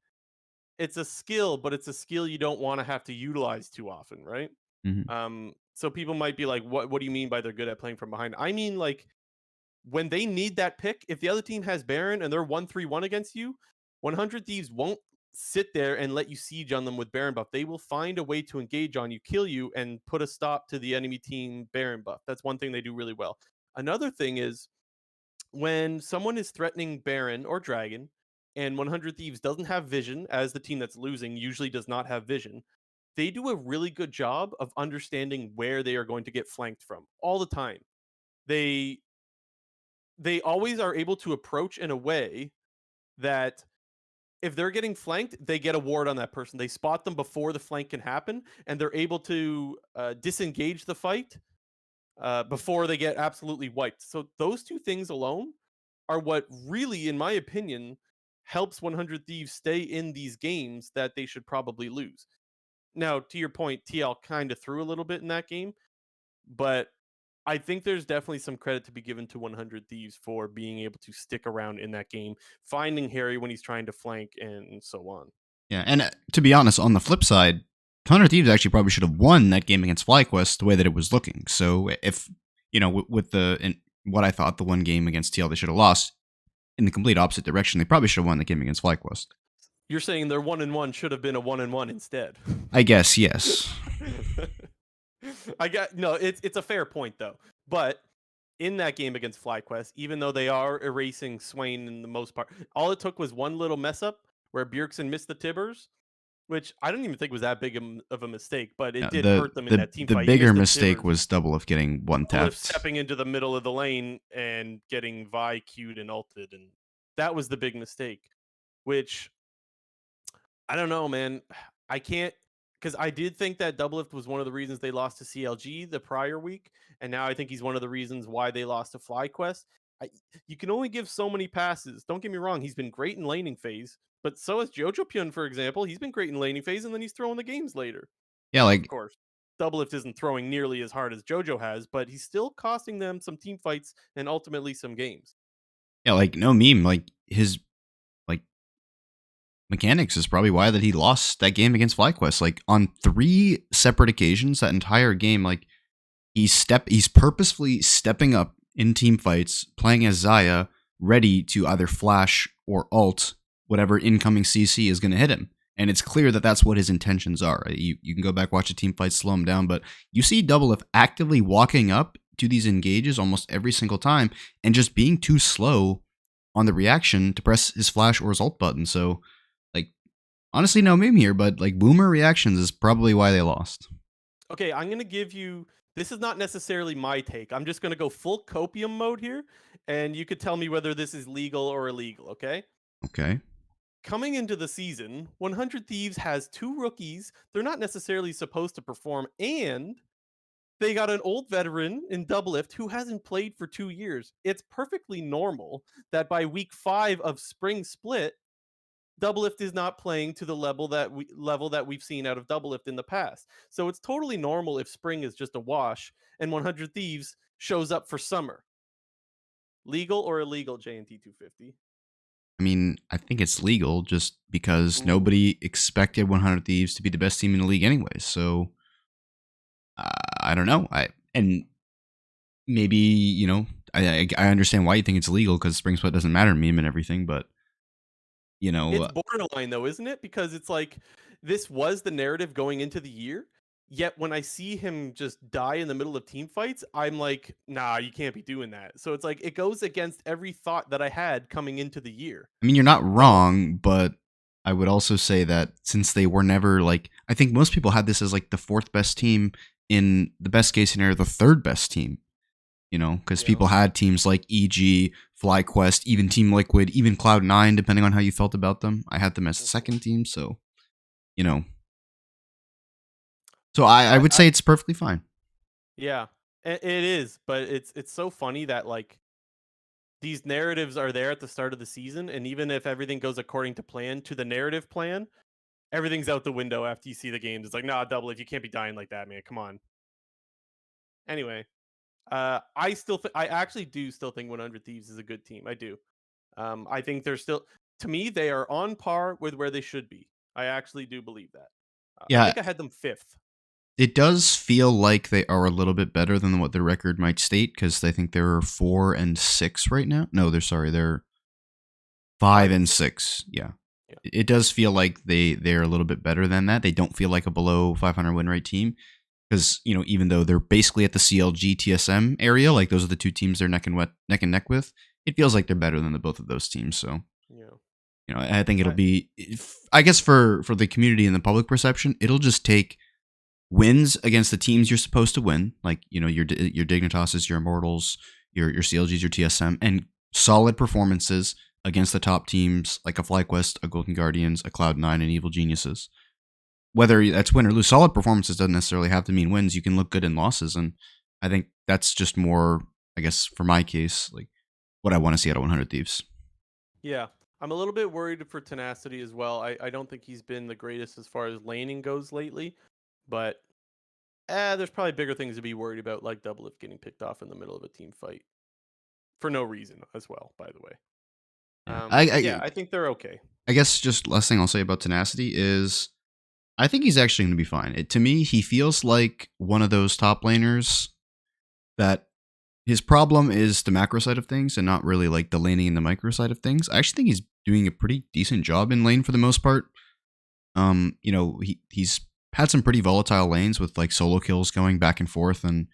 it's a skill, but it's a skill you don't want to have to utilize too often, right? Hmm. So people might be like, what do you mean by they're good at playing from behind? I mean like when they need that pick, if the other team has Baron and they're 1-3-1 against you, 100 Thieves won't sit there and let you siege on them with Baron buff. They will find a way to engage on you, kill you, and put a stop to the enemy team Baron buff. That's one thing they do really well. Another thing is when someone is threatening Baron or Dragon and 100 Thieves doesn't have vision, as the team that's losing usually does not have vision, they do a really good job of understanding where they are going to get flanked from all the time. They they always are able to approach in a way that if they're getting flanked, they get a ward on that person. They spot them before the flank can happen, and they're able to disengage the fight before they get absolutely wiped. So those two things alone are what really, in my opinion, helps 100 Thieves stay in these games that they should probably lose. Now, to your point, TL kind of threw a little bit in that game, but I think there's definitely some credit to be given to 100 Thieves for being able to stick around in that game, finding Harry when he's trying to flank, and so on. Yeah, and to be honest, on the flip side, 100 Thieves actually probably should have won that game against FlyQuest the way that it was looking. So if, with what I thought the one game against TL they should have lost, in the complete opposite direction, they probably should have won the game against FlyQuest. You're saying their 1-1 should have been a 1-1 instead. I guess, yes. I got no. It's a fair point though. But in that game against FlyQuest, even though they are erasing Swain in the most part, all it took was one little mess up where Bjergsen missed the Tibbers, which I don't even think was that big of a mistake, but it did hurt them in that team the fight. bigger mistake was Doublelift getting one tapped. Stepping into the middle of the lane and getting Vi queued and ulted, and that was the big mistake. Which I don't know, man. I can't, because I did think that Doublelift was one of the reasons they lost to CLG the prior week, and now I think he's one of the reasons why they lost to FlyQuest. You can only give so many passes. Don't get me wrong; he's been great in laning phase, but so has Jojo Pyun, for example. He's been great in laning phase, and then he's throwing the games later. Yeah, Of course, Doublelift isn't throwing nearly as hard as Jojo has, but he's still costing them some team fights and ultimately some games. Yeah, no meme, his mechanics is probably why that he lost that game against FlyQuest. On 3 separate occasions that entire game, he's purposefully stepping up in team fights, playing as Xayah, ready to either flash or ult whatever incoming CC is going to hit him. And it's clear that that's what his intentions are. You can go back, watch a team fight, slow him down, but you see Doublelift actively walking up to these engages almost every single time and just being too slow on the reaction to press his flash or his ult button. So, honestly, no meme here, but boomer reactions is probably why they lost. Okay, I'm going to give you, this is not necessarily my take. I'm just going to go full copium mode here, and you could tell me whether this is legal or illegal, okay? Okay. Coming into the season, 100 Thieves has 2 rookies. They're not necessarily supposed to perform, and they got an old veteran in Doublelift who hasn't played for 2 years. It's perfectly normal that by week 5 of Spring Split, Doublelift is not playing to the level that we've seen out of Doublelift in the past. So it's totally normal if Spring is just a wash and 100 Thieves shows up for Summer. Legal or illegal, JNT 250? I mean, I think it's legal just because nobody expected 100 Thieves to be the best team in the league anyway. So I don't know. And maybe, I understand why you think it's illegal because Spring Split doesn't matter to meme and everything, but it's borderline though, isn't it? Because it's this was the narrative going into the year. Yet when I see him just die in the middle of team fights, I'm like, nah, you can't be doing that. So it's it goes against every thought that I had coming into the year. I mean, you're not wrong, but I would also say that since they were never I think most people had this as the 4th best team, in the best case scenario, the 3rd best team. Because people had teams like EG, FlyQuest, even Team Liquid, even Cloud9, depending on how you felt about them. I had them as the 2nd team, so, So I would say it's perfectly fine. Yeah, it is, but it's so funny that these narratives are there at the start of the season, and even if everything goes according to plan, to the narrative plan, everything's out the window after you see the games. It's nah, Doublelift, you can't be dying like that, man. Come on. Anyway, I actually do still think 100 Thieves is a good team. I do. I think they're still, to me, they are on par with where they should be. I actually do believe that. Yeah, I think I had them 5th. It does feel like they are a little bit better than what their record might state, because I think they're 4-6 right now. No, they're 5-6. Yeah. It does feel like they're a little bit better than that. They don't feel like a below 500 win rate team, because even though they're basically at the CLG TSM area, those are the 2 teams they're neck and neck with, it feels like they're better than both of those teams. So I think it'll be, I guess for the community and the public perception, it'll just take wins against the teams you're supposed to win, your Dignitas, your Immortals, your CLGs, your TSM, and solid performances against the top teams like a FlyQuest, a Golden Guardians, a Cloud9, and Evil Geniuses. Whether that's win or lose, solid performances doesn't necessarily have to mean wins. You can look good in losses, and I think that's just more, I guess, for my case, like what I want to see out of 100 Thieves. Yeah. I'm a little bit worried for Tenacity as well. I don't think he's been the greatest as far as laning goes lately, but there's probably bigger things to be worried about, like Doublelift getting picked off in the middle of a team fight for no reason as well, by the way. Yeah, But yeah, I think they're okay. I guess just last thing I'll say about Tenacity is I think he's actually going to be fine. To me, he feels like one of those top laners that his problem is the macro side of things and not really like the laning and the micro side of things. I actually think he's doing a pretty decent job in lane for the most part. He's had some pretty volatile lanes with like solo kills going back and forth and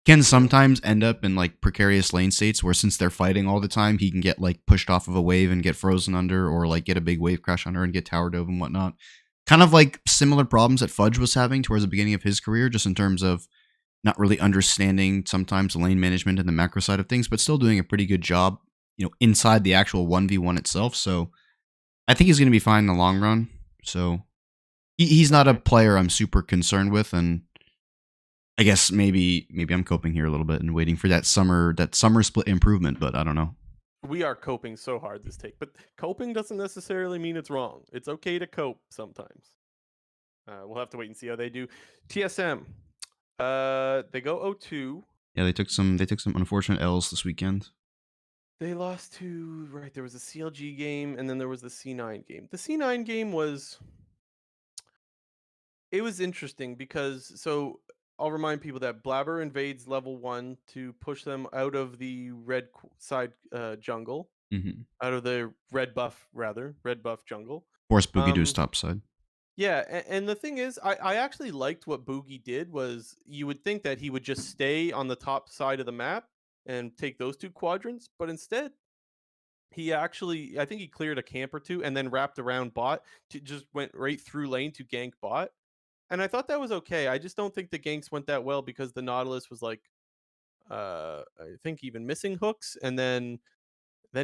can True. sometimes end up in like precarious lane states where since they're fighting all the time, he can get like pushed off of a wave and get frozen under or like get a big wave crash under and get tower dove and whatnot. Kind of like similar problems that Fudge was having towards the beginning of his career, just in terms of not really understanding sometimes the lane management and the macro side of things, but still doing a pretty good job, inside the actual 1v1 itself. So I think he's going to be fine in the long run. So he's not a Okay. player I'm super concerned with, and I guess maybe I'm coping here a little bit and waiting for that summer split improvement, but I don't know. We are coping so hard this take, but coping doesn't necessarily mean it's wrong. It's okay to cope sometimes. We'll have to wait and see how they do. TSM, they go 0-2. Yeah, they took some unfortunate L's this weekend. They lost to right. There was a CLG game, and then there was the C9 game. The C9 game was interesting because I'll remind people that Blabber invades level 1 to push them out of the red side jungle, Mm-hmm. out of the red buff rather, red buff jungle. Force Boogie to his Um top side. yeah, and the thing is I actually liked what Boogie did. Was you would think that he would just stay on the top side of the map and take those two quadrants, but instead he actually, I think he cleared a camp or two and then wrapped around bot to just went right through lane to gank bot. And I thought that was okay. I just don't think the ganks went that well because the Nautilus was like I think even missing hooks, and then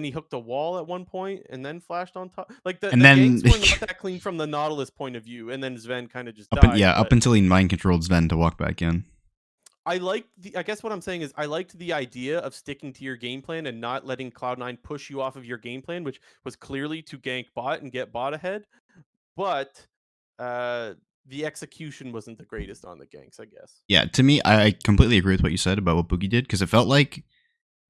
he hooked a wall at one point and then flashed on top. Like the And the then ganks were not that clean from the Nautilus point of view, and then Sven kind of just up died. But until he mind controlled Sven to walk back in. I guess what I'm saying is I liked the idea of sticking to your game plan and not letting Cloud9 push you off of your game plan, which was clearly to gank bot and get bot ahead. But uh the execution wasn't the greatest on the ganks, I guess. Yeah, to me, I completely agree with what you said about what Boogie did because it felt like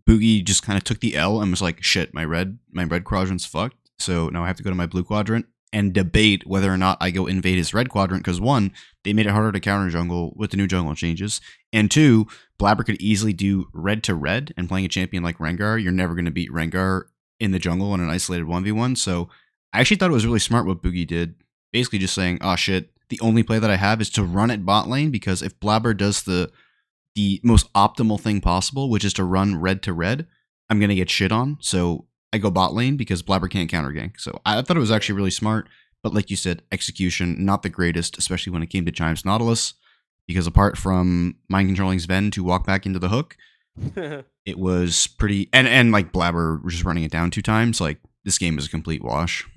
Boogie just kind of took the L and was like, "Shit, my red quadrant's fucked. So now I have to go to my blue quadrant and debate whether or not I go invade his red quadrant." Because one, they made it harder to counter jungle with the new jungle changes, and two, Blabber could easily do red to red. And playing a champion like Rengar, you're never going to beat Rengar in the jungle in an isolated 1v1. So I actually thought it was really smart what Boogie did. Basically, just saying, "Oh shit, the only play that I have is to run at bot lane because if Blabber does the most optimal thing possible, which is to run red to red, I'm going to get shit on. So I go bot lane because Blabber can't counter gank." So I thought it was actually really smart. But like you said, execution, not the greatest, especially when it came to Chime's Nautilus. Because apart from mind controlling Sven to walk back into the hook, it was pretty. And like Blabber just running it down 2 times, like this game is a complete wash.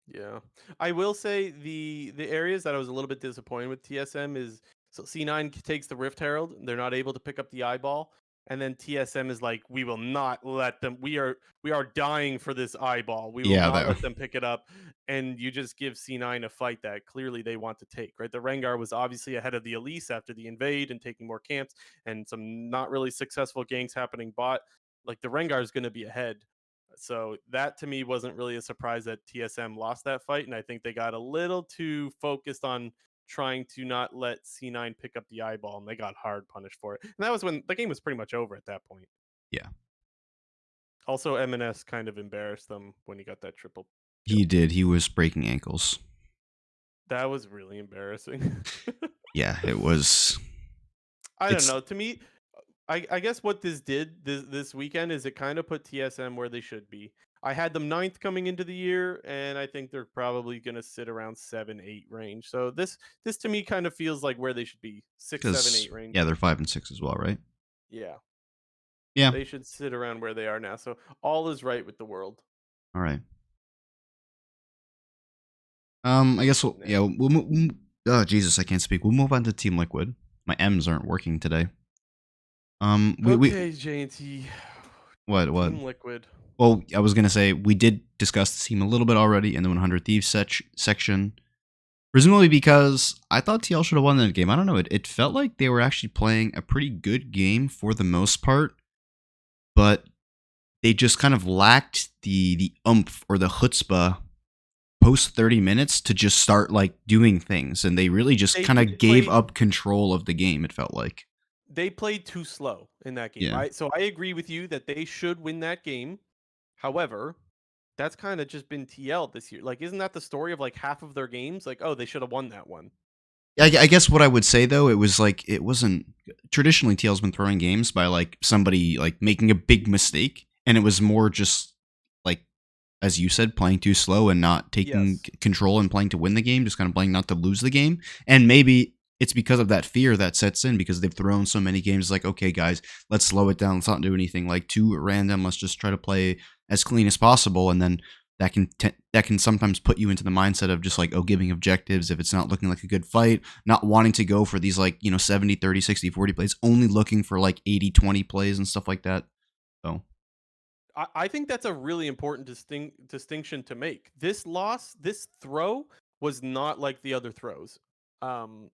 Yeah. I will say the areas that I was a little bit disappointed with TSM is so C9 takes the Rift Herald, they're not able to pick up the eyeball, and then TSM is like, we will not let them. We are dying for this eyeball. We will Yeah, not that. let them pick it up. And you just give C9 a fight that clearly they want to take, right? The Rengar was obviously ahead of the Elise after the invade and taking more camps and some not really successful ganks happening bot. Like the Rengar is going to be ahead. So that to me wasn't really a surprise that TSM lost that fight, and I think they got a little too focused on trying to not let C9 pick up the eyeball, and they got hard punished for it. And that was when the game was pretty much over at that point. Yeah, Also, EMENES kind of embarrassed them when he got that triple he kill. did. He was breaking ankles. That was really embarrassing. Yeah, it was. I don't It's know. To me, I guess what this did this weekend is it kind of put TSM where they should be. I had them ninth coming into the year, and I think they're probably going to sit around 7-8 range. So this to me kind of feels like where they should be, 6, 7, because 8 range. yeah, they're 5 and 6 as well, right? Yeah, Yeah. they should sit around where they are now. So all is right with the world. All right. I guess Nah. we'll move. Oh Jesus, I can't speak. We'll move on to Team Liquid. My M's aren't working today. We Okay, JT. what? Team Liquid. Well, I was gonna say we did discuss the team a little bit already in the 100 Thieves section. Presumably because I thought TL should have won that game. I don't know. It felt like they were actually playing a pretty good game for the most part, but they just kind of lacked the umph or the chutzpah post 30 minutes to just start like doing things, and they really just They kind of did gave play up control of the game. It felt like, they played too slow in that game. yeah. So I agree with you that they should win that game. However, that's kind of just been TL this year. Like, isn't that the story of like half of their games? Like, oh, they should have won that one. I guess what I would say though, it was like it wasn't traditionally TL's been throwing games by like somebody like making a big mistake, and it was more just like as you said, playing too slow and not taking Yes. control and playing to win the game, just kind of playing not to lose the game. And maybe it's because of that fear that sets in because they've thrown so many games. Like, okay, guys, let's slow it down. Let's not do anything like too random. Let's just try to play as clean as possible, and then that can sometimes put you into the mindset of just like giving objectives if it's not looking like a good fight, not wanting to go for these like 70 30 60 40 plays, only looking for like 80 20 plays and stuff like that. So I think that's a really important distinction to make. This throw was not like the other throws. Um,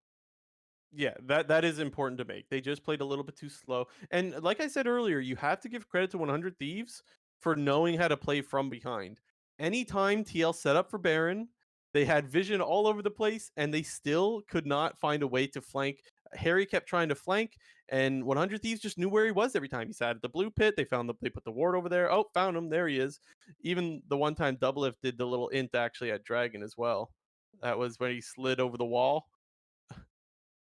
Yeah, that is important to make. They just played a little bit too slow. And like I said earlier, you have to give credit to 100 Thieves for knowing how to play from behind. Anytime TL set up for Baron, they had vision all over the place and they still could not find a way to flank. Harry kept trying to flank, and 100 Thieves just knew where he was every time. He sat at the blue pit. They put the ward over there. Oh, found him. There he is. Even the one time Doublelift did the little int actually at Dragon as well. That was when he slid over the wall.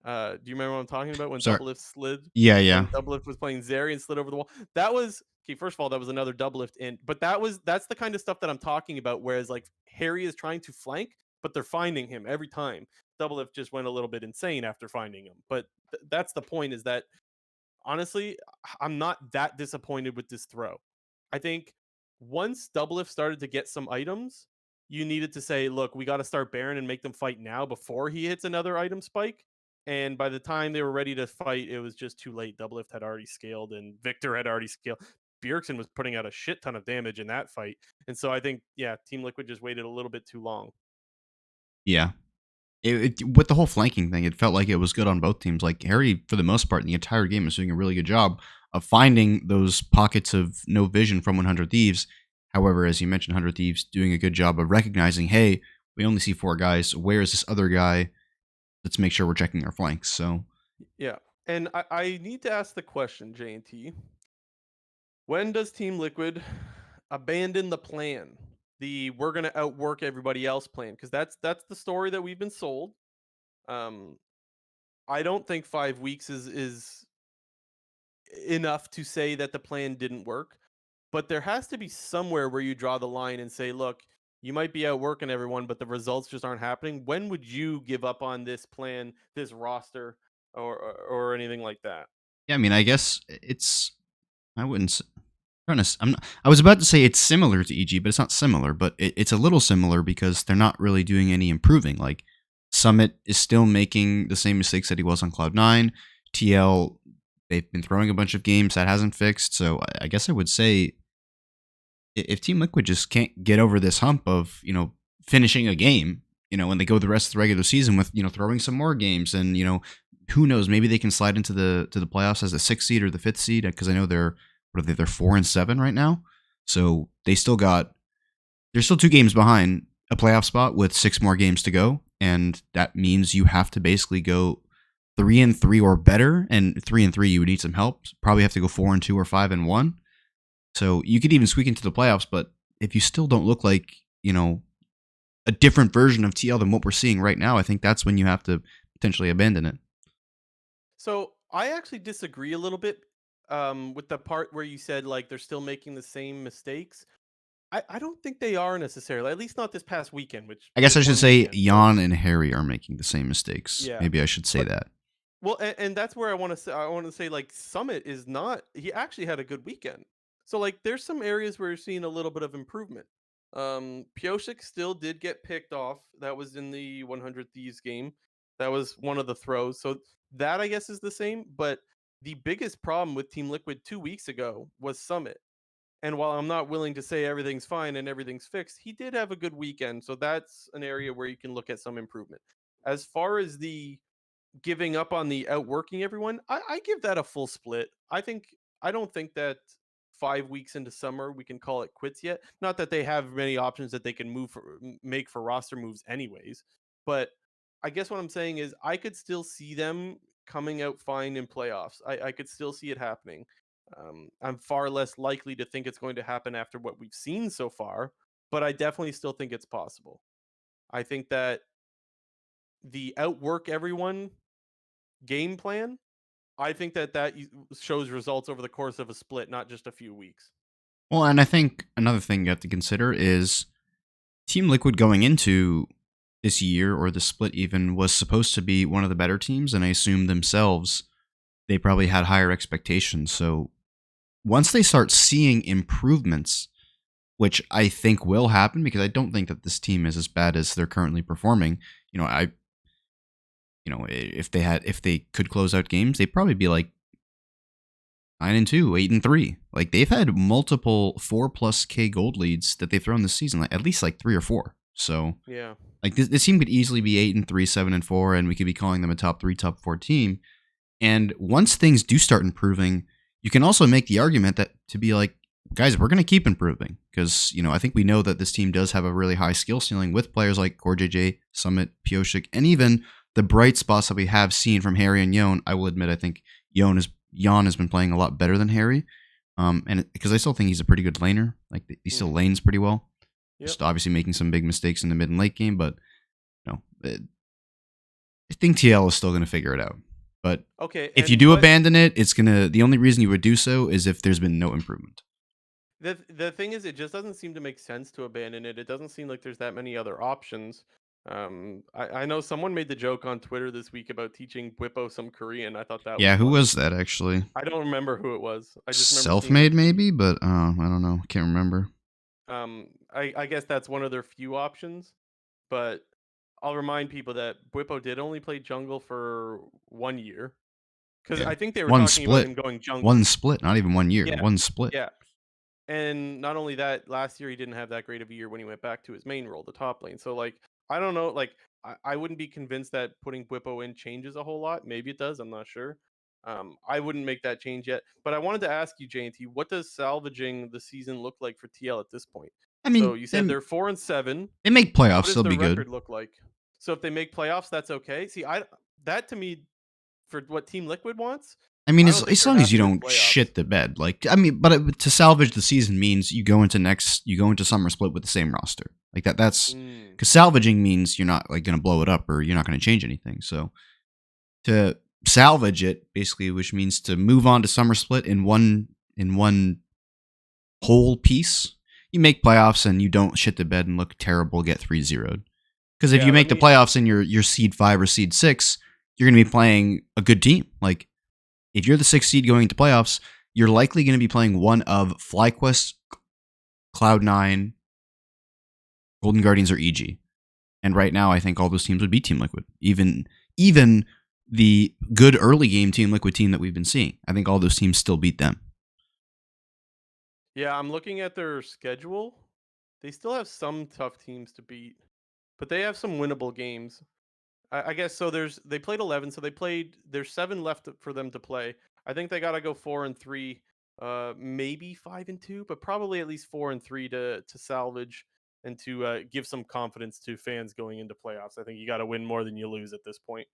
Do you remember what I'm talking about when sorry. Doublelift slid? Yeah, yeah. When Doublelift was playing Zeri and slid over the wall? That was okay. First of all, that was another Doublelift in, but that's the kind of stuff that I'm talking about. Whereas like Harry is trying to flank, but they're finding him every time. Doublelift just went a little bit insane after finding him. But that's the point. Is that honestly, I'm not that disappointed with this throw. I think once Doublelift started to get some items, you needed to say, look, we got to start Baron and make them fight now before he hits another item spike. And by the time they were ready to fight, it was just too late. Doublelift had already scaled and Victor had already scaled. Bjergsen was putting out a shit ton of damage in that fight. And so I think, yeah, Team Liquid just waited a little bit too long. Yeah. With the whole flanking thing, it felt like it was good on both teams. Like Harry, for the most part, in the entire game, is doing a really good job of finding those pockets of no vision from 100 Thieves. However, as you mentioned, 100 Thieves doing a good job of recognizing, hey, we only see 4 guys. Where is this other guy? Let's make sure we're checking our flanks. So Yeah. And I need to ask the question, JT. When does Team Liquid abandon the plan? The we're gonna outwork everybody else plan, because that's the story that we've been sold. Um, I don't think 5 weeks is enough to say that the plan didn't work, but there has to be somewhere where you draw the line and say, look, you might be outworking everyone, but the results just aren't happening. When would you give up on this plan, this roster, or anything like that? yeah, I mean, I guess it's I wouldn't. Trying to, I'm not, I was about to say it's similar to EG, but it's not similar. But it's a little similar because they're not really doing any improving. Like Summit is still making the same mistakes that he was on Cloud9. TL, they've been throwing a bunch of games that hasn't fixed. So I guess I would say if Team Liquid just can't get over this hump of finishing a game, when they go the rest of the regular season with throwing some more games, and who knows, maybe they can slide into the playoffs as the 6th seed or the 5th seed, because I know they're what are they? They're 4-7 right now, so they're still 2 games behind a playoff spot with 6 more games to go, and that means you have to basically go 3-3 or better, and 3-3 you would need some help. Probably have to go 4-2 or 5-1. So you could even squeak into the playoffs, but if you still don't look like, a different version of TL than what we're seeing right now, I think that's when you have to potentially abandon it. So I actually disagree a little bit with the part where you said like they're still making the same mistakes. I don't think they are necessarily, at least not this past weekend, which I guess I this should one say weekend. But Jan and Harry are making the same mistakes. yeah, Maybe I should say but that. well, and that's where I want to say. I want to say like Summit is not. He actually had a good weekend. So like, there's some areas where you're seeing a little bit of improvement. Piosik still did get picked off. That was in the 100 Thieves game. That was one of the throws. So that I guess is the same. But the biggest problem with Team Liquid 2 weeks ago was Summit. And while I'm not willing to say everything's fine and everything's fixed, he did have a good weekend. So that's an area where you can look at some improvement. As far as the giving up on the outworking everyone, I give that a full split. I don't think that 5 weeks into summer we can call it quits yet. Not that they have many options that they can make for roster moves anyways, but I guess what I'm saying is I could still see them coming out fine in playoffs. I could still see it happening. I'm far less likely to think it's going to happen after what we've seen so far, but I definitely still think it's possible. I think that the outwork everyone game plan, I think that shows results over the course of a split, not just a few weeks. Well, and I think another thing you have to consider is Team Liquid going into this year, or the split even, was supposed to be one of the better teams, and I assume themselves they probably had higher expectations. So once they start seeing improvements, which I think will happen, because I don't think that this team is as bad as they're currently performing. If they could close out games, they'd probably be like 9-2, 8-3. Like, they've had multiple 4+ K gold leads that they've thrown this season, like at least like 3 or 4. So yeah, like this team could easily be 8-3, 7-4, and we could be calling them a top 3, top 4 team. And once things do start improving, you can also make the argument that to be like, guys, we're going to keep improving, because I think we know that this team does have a really high skill ceiling with players like GorJJ, Summit, Pioshik, and even the bright spots that we have seen from Harry and Yon. I will admit, I think Yon has been playing a lot better than Harry, and because I still think he's a pretty good laner. Like, he still lanes pretty well. Yep. Just obviously making some big mistakes in the mid and late game, but I think TL is still going to figure it out. But okay, if you do abandon it, the only reason you would do so is if there's been no improvement. The thing is, it just doesn't seem to make sense to abandon it. It doesn't seem like there's that many other options. I know someone made the joke on Twitter this week about teaching Bwipo some Korean. I thought that was Who funny. was that actually? I don't remember who it was. I just remember Self-made maybe, but I don't know. Can't remember. I guess that's one of their few options, but I'll remind people that Bwipo did only play jungle for 1 year, because I think they were talking about him going jungle. One split, not even 1 year. Yeah. One split. Yeah. And not only that, last year he didn't have that great of a year when he went back to his main role, the top lane. So, like, I don't know. Like, I wouldn't be convinced that putting Bwipo in changes a whole lot. Maybe it does. I'm not sure. I wouldn't make that change yet. But I wanted to ask you, JNT, what does salvaging the season look like for TL at this point? I mean, so you said they're 4-7. They make playoffs. What does They'll their be record good. look like? So if they make playoffs, that's okay. See, that to me, for what Team Liquid wants, I mean, as long as you don't shit the bed. Like, I mean, but to salvage the season means you go into summer split with the same roster. Like that's because salvaging means you're not like going to blow it up, or you're not going to change anything. So to salvage it, basically, which means to move on to summer split in one whole piece, you make playoffs and you don't shit the bed and look terrible, get 3-0'd. Because if you make the playoffs and you're seed 5 or seed 6, you're going to be playing a good team. Like, if you're the 6th seed going into playoffs, you're likely going to be playing one of FlyQuest, Cloud9, Golden Guardians, or EG. And right now, I think all those teams would beat Team Liquid. Even the good early game Team Liquid team that we've been seeing, I think all those teams still beat them. Yeah, I'm looking at their schedule. They still have some tough teams to beat, but they have some winnable games. I guess so. They played 11, so there's 7 left for them to play. I think they got to go 4-3, maybe 5-2, but probably at least 4-3 to salvage and to give some confidence to fans going into playoffs. I think you got to win more than you lose at this point.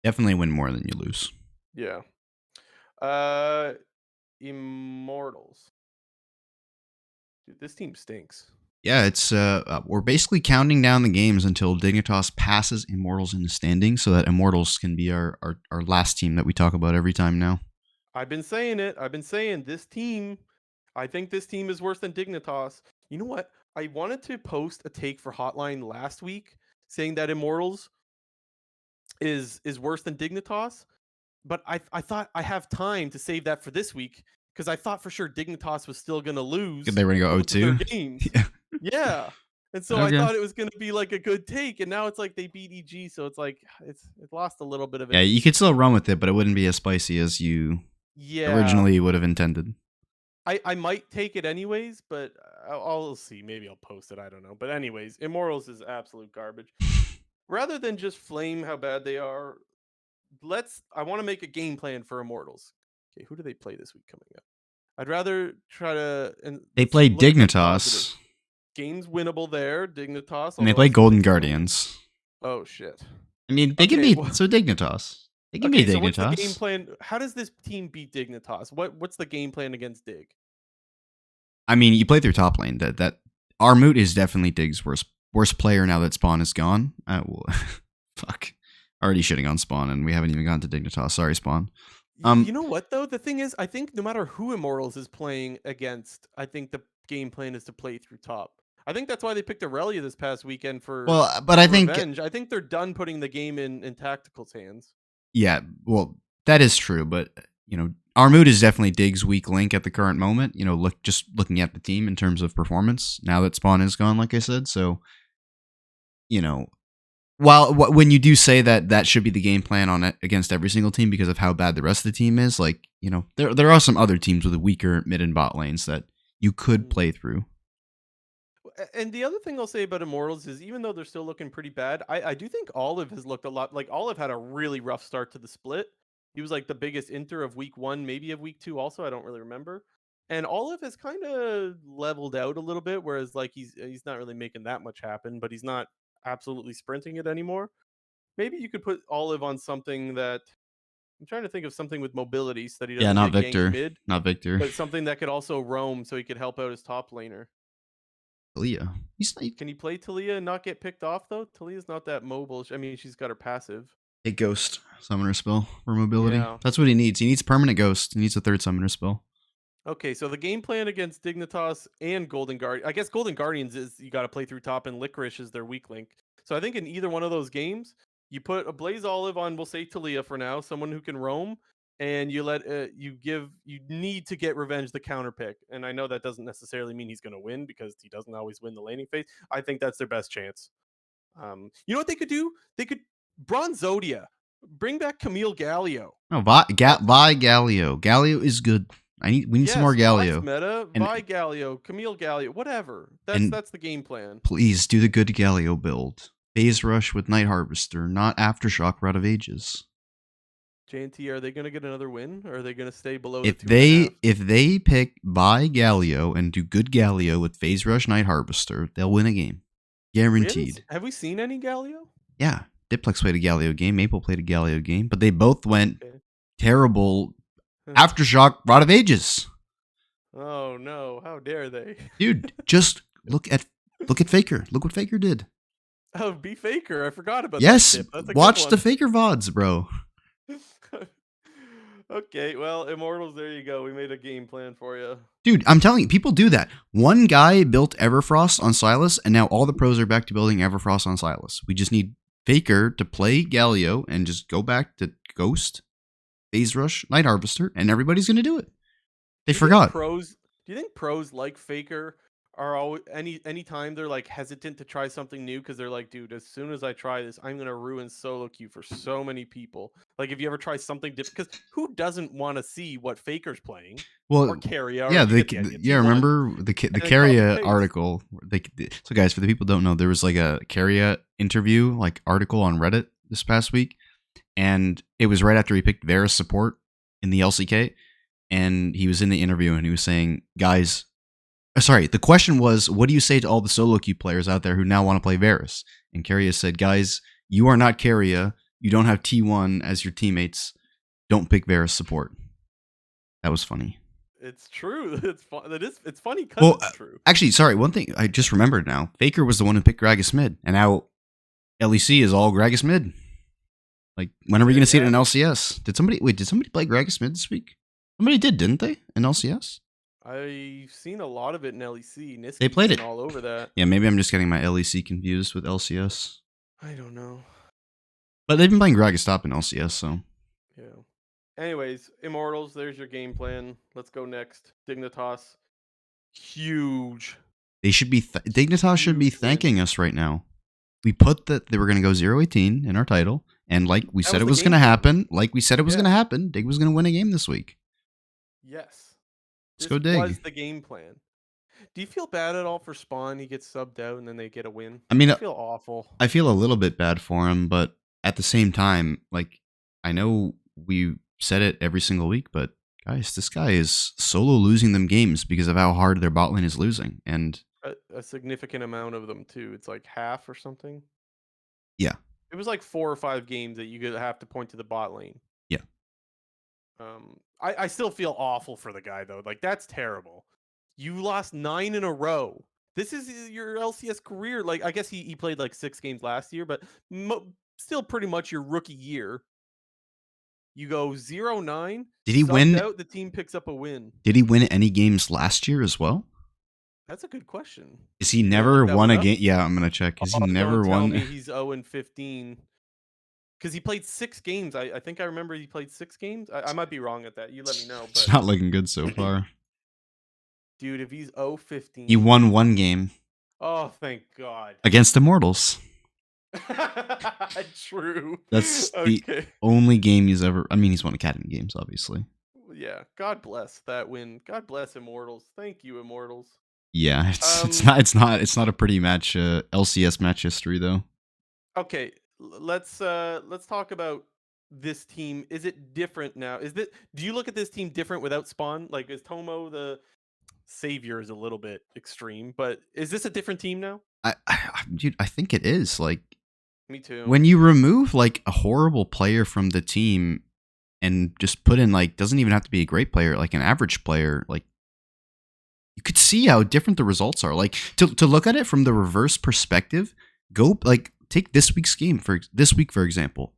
Definitely win more than you lose. Yeah. Immortals. Dude, this team stinks. Yeah, it's we're basically counting down the games until Dignitas passes Immortals in the standings, so that Immortals can be our last team that we talk about every time now. I've been saying it. I've been saying this team. I think this team is worse than Dignitas. You know what? I wanted to post a take for Hotline last week saying that Immortals is worse than Dignitas, but I thought I have time to save that for this week, because I thought for sure Dignitas was still going to lose. They were going to go 0-2. Games. Yeah. And so I Okay. thought it was going to be like a good take, and now it's like they beat EG, so it's like it lost a little bit of Yeah, its. you could still run with it, but it wouldn't be as spicy as you Yeah, originally would have intended. I might take it anyways, but I'll see. Maybe I'll post it. I don't know. But anyways, Immortals is absolute garbage. Rather than just flame how bad they are, I want to make a game plan for Immortals. Okay, who do they play this week coming up? I'd rather try to and They let's play look at some positives. Dignitas, Games winnable there, Dignitas. and they Although play I still Golden think they're going to lose. Guardians. Oh shit. I mean, they can Okay, be well, so Dignitas. They can be okay. So what's the game Dignitas. plan? How does this team beat Dignitas? What's the game plan against Dig? I mean, you play through top lane. That Armut is definitely Dig's worst player now that Spawn is gone. Fuck. Already shitting on Spawn, and we haven't even gotten to Dignitas. Sorry, Spawn. You know what though? The thing is, I think no matter who Immortals is playing against, I think the game plan is to play through top. I think that's why they picked Aurelia this past weekend for Well, but I think revenge. I think they're done putting the game in Tactical's hands. yeah, well, that is true, but Armut is definitely Dig's weak link at the current moment. Looking at the team in terms of performance now that Spawn is gone, like I said. So, while when you do say that should be the game plan on it against every single team because of how bad the rest of the team is, like there are some other teams with weaker mid and bot lanes that you could play through. And the other thing I'll say about Immortals is even though they're still looking pretty bad, I do think Olive has looked a lot like Olive had a really rough start to the split. He was like the biggest inter of week 1, maybe of week 2 also, I don't really remember. And Olive has kind of leveled out a little bit, whereas like he's not really making that much happen, but he's not absolutely sprinting it anymore. Maybe you could put Olive on something that I'm trying to think of something with mobility so that he Yeah, doesn't not get ganked Victor, mid, not Victor. but something that could also roam so he could help out his top laner. Leah, Can you play Talia and not get picked off though? Talia's not that mobile. I mean, she's got her passive. a ghost summoner spell for mobility. Yeah. That's what he needs. He needs permanent ghost. He needs a third summoner spell. Okay, so the game plan against Dignitas and Golden Guard, I guess Golden Guardians is you got to play through top, and Licorice is their weak link. So I think in either one of those games, you put a Blaze Olive on, we'll say Talia for now, someone who can roam, and you need to get Revenge the counter pick. And I know that doesn't necessarily mean he's going to win because he doesn't always win the laning phase. I think that's their best chance. You know what they could do? They could Bronze Zodia, bring back Camille Gallio. No, Vi Gallio. Gallio is good. We need some more Flex Gallio. meta, And Vi Gallio, Camille Gallio, whatever. and That's the game plan. please do the good Gallio build. Phase Rush with Night Harvester, not Aftershock Rod of Ages. JNT, are they going to get another win, or are they going to stay below If the 2.5? if they pick by Gallio and do good Gallio with Phase Rush Night Harvester, they'll win a game. Guaranteed. Have we seen any Gallio? Yeah. Diplex played a Gallio game, Maple played a Gallio game, but they both went terrible Aftershock Rod of Ages. Oh no, how dare they? Dude, just look at Faker. Look what Faker did. Oh, be Faker. I forgot about yes, that tip. That's a watch good the Faker VODs, bro. Okay, well, Immortals, there you go. We made a game plan for you. Dude, I'm telling you, people do that. One guy built Everfrost on Silas, and now all the pros are back to building Everfrost on Silas. We just need Faker to play Gallio and just go back to Ghost, Phase Rush, Night Harvester, and everybody's going to do it. They forgot. Do you think pros like Faker are always anytime they're like hesitant to try something new because they're like, dude, as soon as I try this, I'm gonna ruin solo queue for so many people. Like, if you ever try something different, because who doesn't want to see what Faker's playing? Well, or Carrier? Yeah, remember the Carrier article. So guys, for the people who don't know, there was like a Carrier interview like article on Reddit this past week, and it was right after he picked Varus support in the LCK, and he was in the interview and he was saying, guys. Sorry, the question was, what do you say to all the solo queue players out there who now want to play Varus? And Carrier said, guys, you are not Carrier. You don't have T1 as your teammates. Don't pick Varus support. That was funny. It's true. It's funny because it's true. Actually, sorry, one thing I just remembered now. Faker was the one who picked Gragas mid, and now LEC is all Gragas mid. Like, when are we going to see it in LCS? Did somebody play Gragas mid this week? Somebody did, didn't they, in LCS? I've seen a lot of it in LEC. Niski's they played it all over that. Yeah, maybe I'm just getting my LEC confused with LCS. I don't know. But they've been playing Gragas top in LCS, so. Yeah. Anyways, Immortals, there's your game plan. Let's go next. Dignitas. Huge They should be Dignitas should be Huge win. thanking us right now. We put that they were going to go 0-18 in our title, and like we That said was it the was going game to plan. happen, like we said it was Yeah. going to happen, Dig was going to win a game this week. Yes. Let's This go Dig. was the game plan. Do you feel bad at all for Spawn? He gets subbed out and then they get a win. I mean, I feel awful. I feel a little bit bad for him, but at the same time, like I know we said it every single week, but guys, this guy is solo losing them games because of how hard their bot lane is losing, and A significant amount of them too. It's like half or something. yeah, It was like 4 or 5 games that you could have to point to the bot lane. yeah. I still feel awful for the guy though. Like that's terrible. You lost 9 in a row. This is your LCS career. Like I guess he played like 6 games last year, but still pretty much your rookie year. You go 0-9, Did he subbed win? out, the team picks up a win. Did he win any games last year as well? That's a good question. Is he You gonna never look that won one a up? game? Yeah, I'm gonna check. Has he Oh, never don't tell won? me he's 0-15. Because he played 6 games. I think I remember he played 6 games. I might be wrong at that. You let me know. It's But not looking good so far. dude, if he's He 0-15, won one game oh thank God. against Immortals. True. That's the Okay. only game he's ever. I mean, he's won Academy games, obviously. Yeah. God bless that win. God bless Immortals. Thank you, Immortals. Yeah, it's Um. not a pretty match. LCS match history though. Okay. Let's talk about this team. Is it different now? Do you look at this team different without Spawn? Like is Tomo the savior is a little bit extreme, but is this a different team now? Dude, I think it is like Me too. when you remove like a horrible player from the team and just put in like doesn't even have to be a great player, like an average player, like you could see how different the results are. Like to look at it from the reverse perspective, go like take this week's game for this week for example.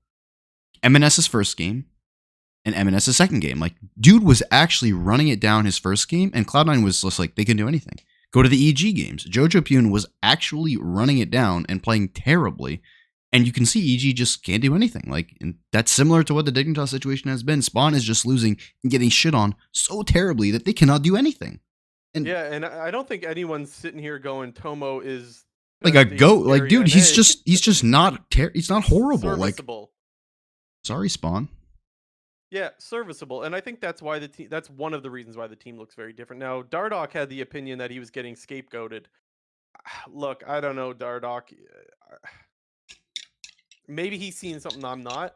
EMENES' first game and EMENES' second game. Like dude was actually running it down his first game, and Cloud9 was just like they can do anything. Go to the EG games. Jojo Pune was actually running it down and playing terribly. And you can see EG just can't do anything. Like, and that's similar to what the Dignitas situation has been. Spawn is just losing and getting shit on so terribly that they cannot do anything. And Yeah, and I don't think anyone's sitting here going Tomo is like a the goat, like scary dude, he's NA. just not he's not horrible. Like, Serviceable. sorry, Spawn. Yeah, serviceable. And I think that's why that's one of the reasons why the team looks very different. Now, Dardoch had the opinion that he was getting scapegoated. Look, I don't know, Dardoch. Maybe he's seeing something I'm not.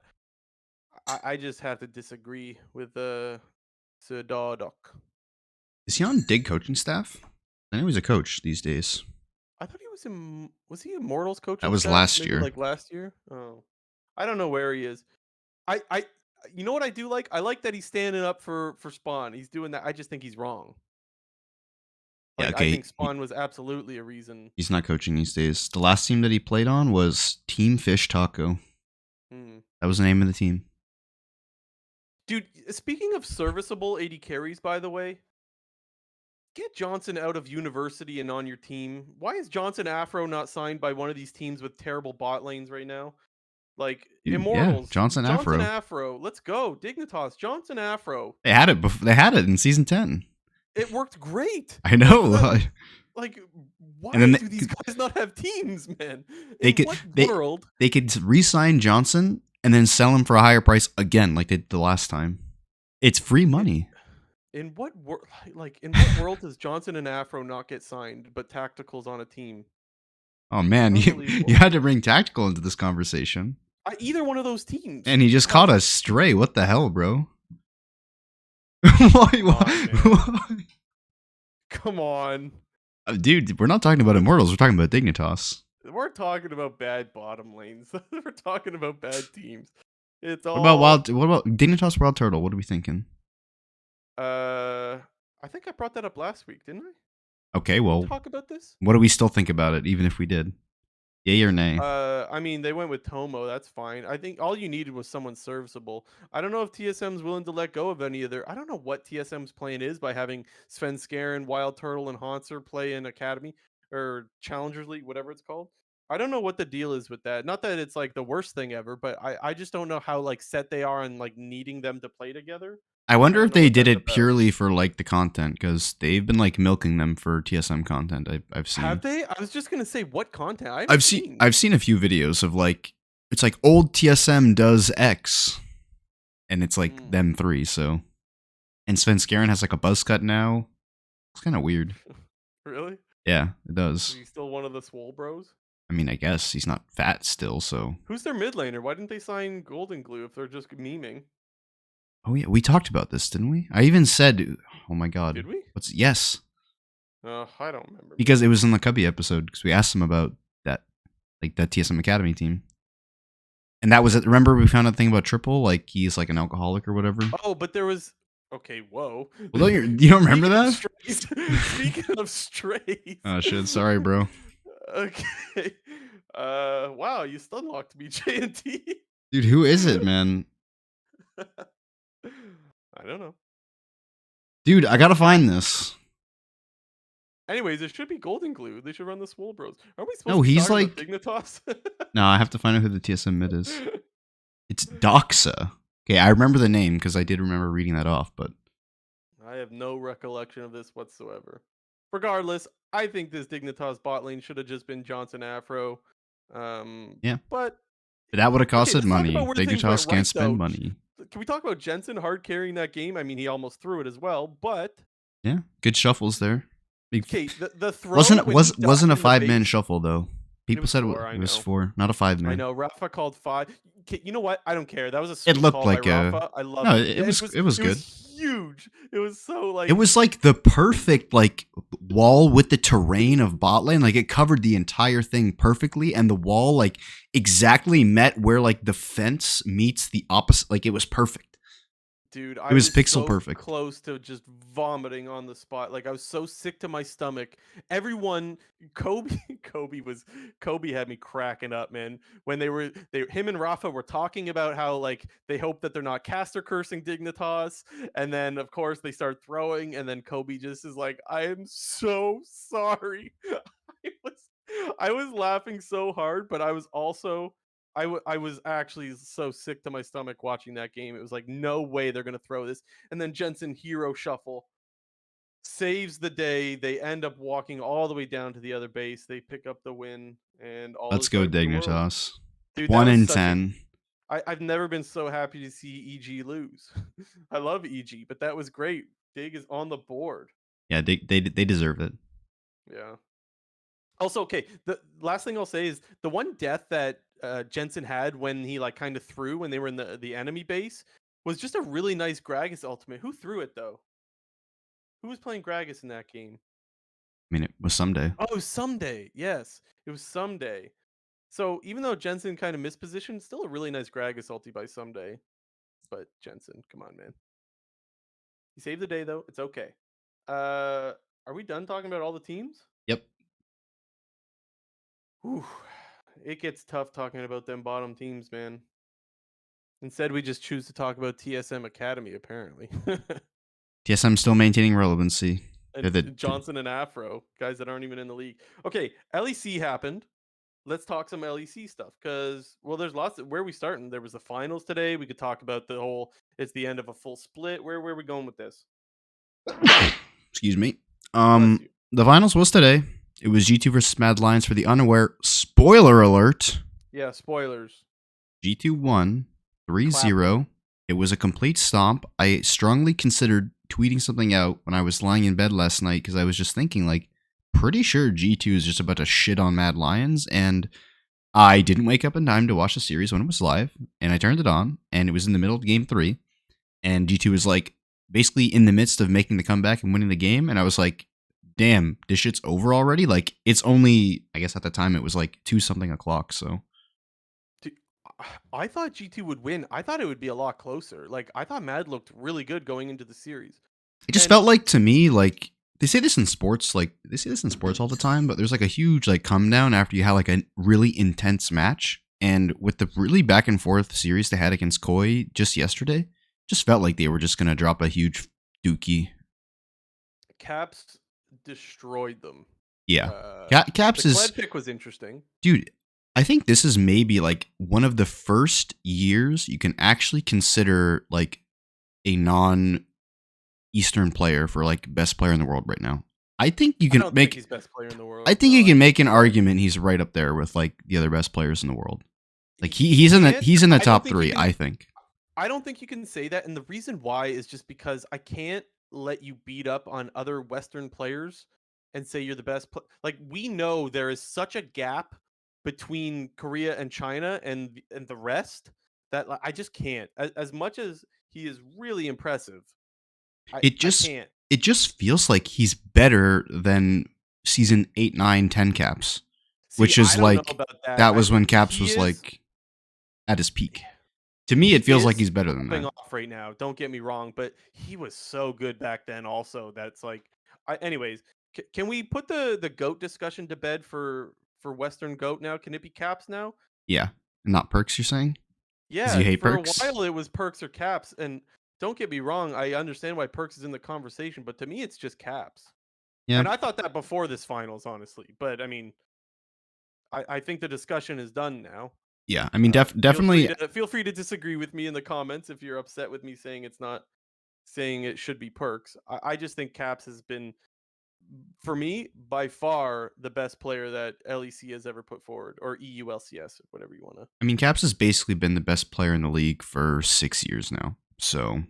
I just have to disagree with Sir Dardoch. Is he on Dig coaching staff? I know he's a coach these days. I thought he was in. Was he Immortals coaching? That was staff? last Maybe year. like last year. Oh, I don't know where he is. I, you know what I do like? I like that he's standing up for Spawn. He's doing that. I just think he's wrong. Yeah, Like I okay. think Spawn was absolutely a reason. He's not coaching these days. The last team that he played on was Team Fish Taco. That was the name of the team. Dude, speaking of serviceable AD carries, by the way, get Johnson out of university and on your team. Why is Johnson Afro not signed by one of these teams with terrible bot lanes right now? Like Dude, Immortals, yeah, Johnson Afro. Let's go, Dignitas, Johnson Afro. They had it. They had it in season 10. It worked great. I know. Like, why And then do these guys not have teams, man? What world? They could re-sign Johnson and then sell him for a higher price again, like they did the last time. It's free money. In what world does Johnson and Afro not get signed, but Tactical's on a team? Oh man, you had to bring Tactical into this conversation. Either one of those teams. And he just caught us stray. What the hell, bro? Why? Come on. Dude, we're not talking about Immortals. We're talking about Dignitas. We're talking about bad bottom lanes. We're talking about bad teams. It's all. What about Dignitas Wild Turtle? What are we thinking? I think I brought that up last week, didn't I? Okay, well, talk about this. What do we still think about it, even if we did? Yay or nay? I mean, they went with Tomo. That's fine. I think all you needed was someone serviceable. I don't know if TSM's willing to let go of any of their. I don't know what TSM's plan is by having Sven Skaren, Wild Turtle, and Hanser play in Academy or Challengers League, whatever it's called. I don't know what the deal is with that. Not that it's like the worst thing ever, but I just don't know how like set they are on like needing them to play together. I wonder don't if know they what did that's it about. purely for like the content, because they've been like milking them for TSM content. I've seen. Have they? I was just gonna say what content I haven't seen. I've seen a few videos of like it's like old TSM does X, and it's like Mm. them three. So, and Svenskeren has like a buzz cut now. It's kind of weird. Really? Yeah, it Is does. he still one of the swole bros? I mean, I guess he's not fat still. So, Who's their mid laner? Why didn't they sign Golden Glue if they're just memeing? oh yeah, we talked about this, didn't we? I even said, oh my god, Did we? what's yes, I don't remember. because it was in the Cubby episode because we asked him about that, like that TSM Academy team. And that was it. Remember, we found out the thing about Triple, like he's like an alcoholic or whatever. Oh, but there was. Okay, whoa. Well, you don't remember Speaking of that? strays, speaking of strays. Oh shit! Sorry, bro. Okay. Wow, you stun locked me, JNT. Dude, who is it, man? I don't know. Dude, I gotta find this. Anyways, it should be Golden Glue. They should run the Swole Bros. Are we supposed No, to be he's talking like. about Dignitas? No, I have to find out who the TSM mid is. It's Doxa. Okay, I remember the name because I did remember reading that off, but I have no recollection of this whatsoever. Regardless, I think this Dignitas bot lane should have just been Johnson Afro. Yeah. But that would have okay, costed let's talk money. about where things went Dignitas right, can't spend though. money. Can we talk about Jensen hard carrying that game? I mean, he almost threw it as well, but Yeah, good shuffles there. okay, the throw wasn't when he wasn't a ducked in the 5-man base- shuffle though. People was said 4, it I was know. 4, not a 5-man. I know Rafa called 5. Okay, you know what? I don't care. That was a sweet looked call like by a- Rafa. I love No, it. it was good. It was huge. It was so like It was like the perfect like wall with the terrain of bot lane. Like it covered the entire thing perfectly, and the wall like exactly met where like the fence meets the opposite. Like it was perfect. dude, It was pixel so perfect. close to just vomiting on the spot. Like I was so sick to my stomach. Everyone, Kobe, Kobe had me cracking up, man. When him and Rafa were talking about how like they hope that they're not caster cursing Dignitas, and then of course they start throwing, and then Kobe just is like, "I am so sorry." I was I was laughing so hard, but I was also I was actually so sick to my stomach watching that game. It was like, no way they're gonna throw this. And then Jensen hero shuffle saves the day. They end up walking all the way down to the other base. They pick up the win, and all Let's is go right with the world. Dignitas. Dude, that 1 was in such a 10. I've never been so happy to see EG lose. I love EG, but that was great. Dig is on the board. Yeah, they deserve it. Yeah. Also, okay, the last thing I'll say is the one death that Jensen had when he like kind of threw when they were in the enemy base was just a really nice Gragas ultimate. Who threw it though? Who was playing Gragas in that game? I mean, it was someday. Oh, it was Someday. Yes, it was Someday. So even though Jensen kind of mispositioned, still a really nice Gragas ulti by Someday. But Jensen, come on, man. He saved the day though. It's okay. Are we done talking about all the teams? Yep. Whew. It gets tough talking about them bottom teams, man. Instead, we just choose to talk about TSM Academy, apparently. TSM still maintaining relevancy. And Johnson and Afro, guys that aren't even in the league. Okay, LEC happened. Let's talk some LEC stuff because, well, there's lots of where are we starting. There was the finals today. We could talk about the whole, it's the end of a full split. Where are we going with this? Excuse me. Bless you. The finals was today. It was G2 versus Mad Lions for the unaware. Spoiler alert. Yeah, spoilers. G2 won 3-0. It was a complete stomp. I strongly considered tweeting something out when I was lying in bed last night because I was just thinking, like, pretty sure G2 is just about to shit on Mad Lions, and I didn't wake up in time to watch the series when it was live, and I turned it on, and it was in the middle of game 3, and G2 was, like, basically in the midst of making the comeback and winning the game, and I was like, damn, this shit's over already? Like, it's only, I guess at the time it was, like, 2-something o'clock, so... I thought G2 would win. I thought it would be a lot closer. Like, I thought Mad looked really good going into the series. It just felt like, to me, like, they say this in sports, like, they say this in sports all the time, but there's, like, a huge, like, come down after you have, like, a really intense match. And with the really back and forth series they had against Koi just yesterday, just felt like they were just going to drop a huge dookie. Caps destroyed them. Yeah. Caps the is... Kled pick was interesting. Dude, I think this is maybe, like, one of the first years you can actually consider, like, a non-Eastern player for like best player in the world right now. I think you I can don't think make. he's best player in the I world, think though. you I can think make an he's like argument he's right up there with like the other best players in the world. Like you can't. he's in the I don't top think you 3. can. I think. I don't think you can say that, and the reason why is just because I can't let you beat up on other Western players and say you're the best. Like we know there is such a gap between Korea and China and the rest that like, I just can't. As much as he is really impressive, It I just can't. it just feels like he's better than season 8, 9, 10 Caps, See, which I is don't know like about that. that was when Caps He was is like at his peak. To me, he it feels like is he's better than popping that. off right now. Don't get me wrong, but he was so good back then. Also, that's like, anyways, can we put the goat discussion to bed for Western goat now? Can it be caps now? Yeah, not perks. You're saying because you Yeah, hate for a perks? while it was perks or caps, and don't get me wrong, I understand why perks is in the conversation, but to me it's just caps. Yeah, And I thought that before this finals, honestly. But I mean, I think the discussion is done now. yeah. I mean, Feel free definitely. to disagree with me in the comments if you're upset with me saying it's not saying it should be perks. I just think Caps has been, for me, by far the best player that LEC has ever put forward, or EULCS, whatever you want to. I mean, Caps has basically been the best player in the league for 6 years now. So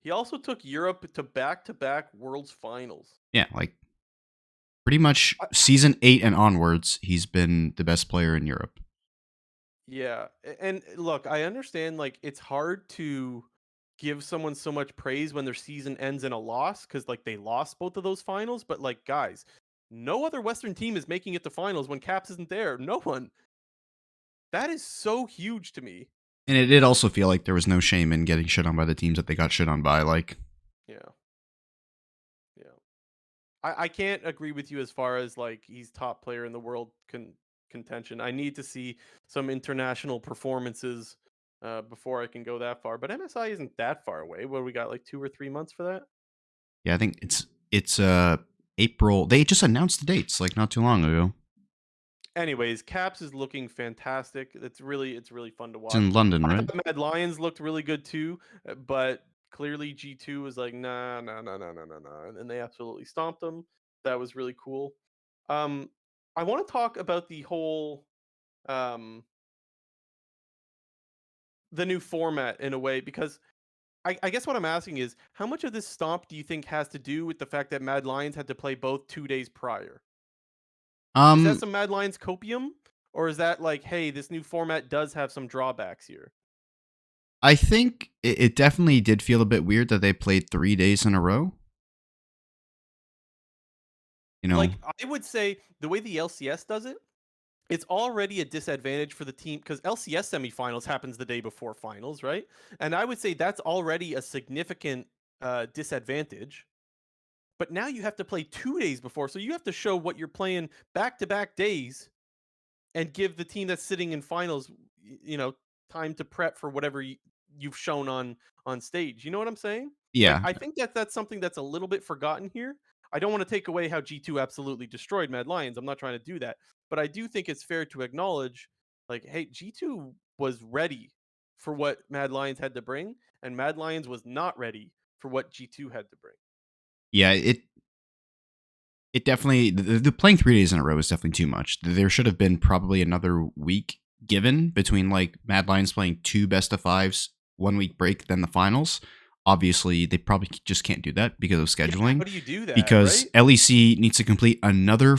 He also took Europe to back Worlds Finals. yeah, like pretty much I, season 8 and onwards, he's been the best player in Europe. yeah, and look, I understand like it's hard to give someone so much praise when their season ends in a loss because like they lost both of those finals, but like guys, no other Western team is making it to finals when Caps isn't there. No one. That is so huge to me. And it did also feel like there was no shame in getting shit on by the teams that they got shit on by. Like, Yeah. Yeah. I can't agree with you as far as like he's top player in the world contention. I need to see some international performances before I can go that far. But MSI isn't that far away. What we got, like 2 or 3 months for that? yeah, I think it's April. They just announced the dates like not too long ago. Anyways, Caps is looking fantastic. It's really fun to It's watch. in London, I right? thought Mad Lions looked really good too, but clearly G2 was like, nah, nah, nah, nah, nah, nah, nah, and they absolutely stomped them. That was really cool. Um, I want to talk about um the new format in a way because I guess what I'm asking is how much of this stomp do you think has to do with the fact that Mad Lions had to play both 2 days prior? Is that Um, some Mad Lions copium? Or is that like, hey, this new format does have some drawbacks here? I think it definitely did feel a bit weird that they played 3 days in a row. You know, Like, I would say the way the LCS does it, it's already a disadvantage for the team because LCS semifinals happens the day before finals, right? And I would say that's already a significant disadvantage. But now you have to play 2 days before, so you have to show what you're playing back to back days and give the team that's sitting in finals, time to prep for whatever you've shown on stage. You know what I'm saying? Like yeah, I think that that's something that's a little bit forgotten here. I don't want to take away how G2 absolutely destroyed Mad Lions. I'm not trying to do that, but I do think it's fair to acknowledge, like, hey, G2 was ready for what Mad Lions had to bring, and Mad Lions was not ready for what G2 had to bring. yeah. It definitely the playing 3 days in a row is definitely too much. There should have been probably another week given between like Mad Lions playing 2 best of 5s, 1 week break, then the finals. Obviously, they probably just can't do that because of Yeah, scheduling. how do you do that, Because right? LEC needs to complete another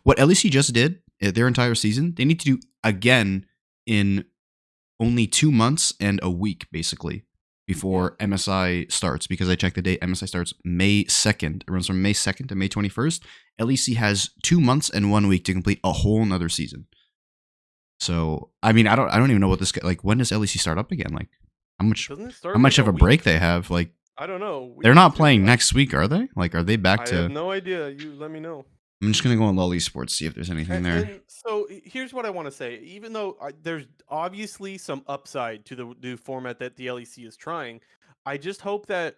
what LEC just did their entire season. They need to do again in only 2 months and a week, basically, Yeah. before MSI starts. Because I checked the date, MSI starts May 2nd. It runs from May 2nd to May 21st. LEC has 2 months and 1 week to complete a whole nother season. So, I mean, I don't even know what this like. When does LEC start up again? Like, how much Doesn't it how start in much like of a a break week? they have? Like, I don't know, they're week or not two. playing next week, are they? Like, are they back I have to? no idea. You let me know. I'm just gonna go on Lolly Sports see if there's anything there. And so here's what I want to say. Even though there's obviously some upside to the new format that the LEC is trying, I just hope that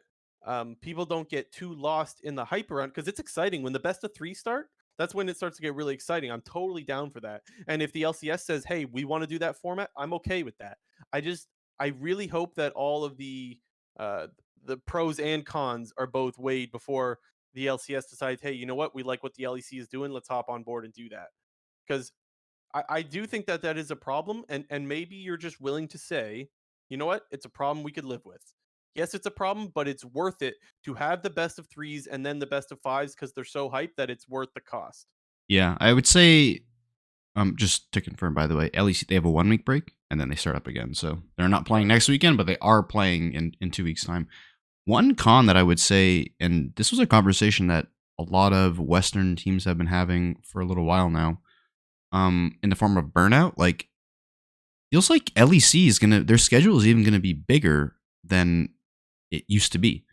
people don't get too lost in the hype around because it's exciting when the best of three start. That's when it starts to get really exciting. I'm totally down for that. And if the LCS says, "Hey, we want to do that format," I'm okay with that. I just I really hope that all of uh, the pros and cons are both weighed before the LCS decides, hey, you know what, we like what the LEC is doing, let's hop on board and do that. Because I do think that that is a problem, and maybe you're just willing to say, you know what, it's a problem we could live with. Yes, it's a problem, but it's worth it to have the best of threes and then the best of fives because they're so hyped that it's worth the cost. Yeah, I would say, just to confirm, by the way, LEC, they have a 1 week break and then they start up again. So they're not playing Okay. next weekend, but they are playing in 2 weeks' time. One con that I would say, and this was a conversation that a lot of Western teams have been having for a little while now, in the form of burnout. Like, feels like LEC is gonna, their schedule is even gonna be bigger than it used to be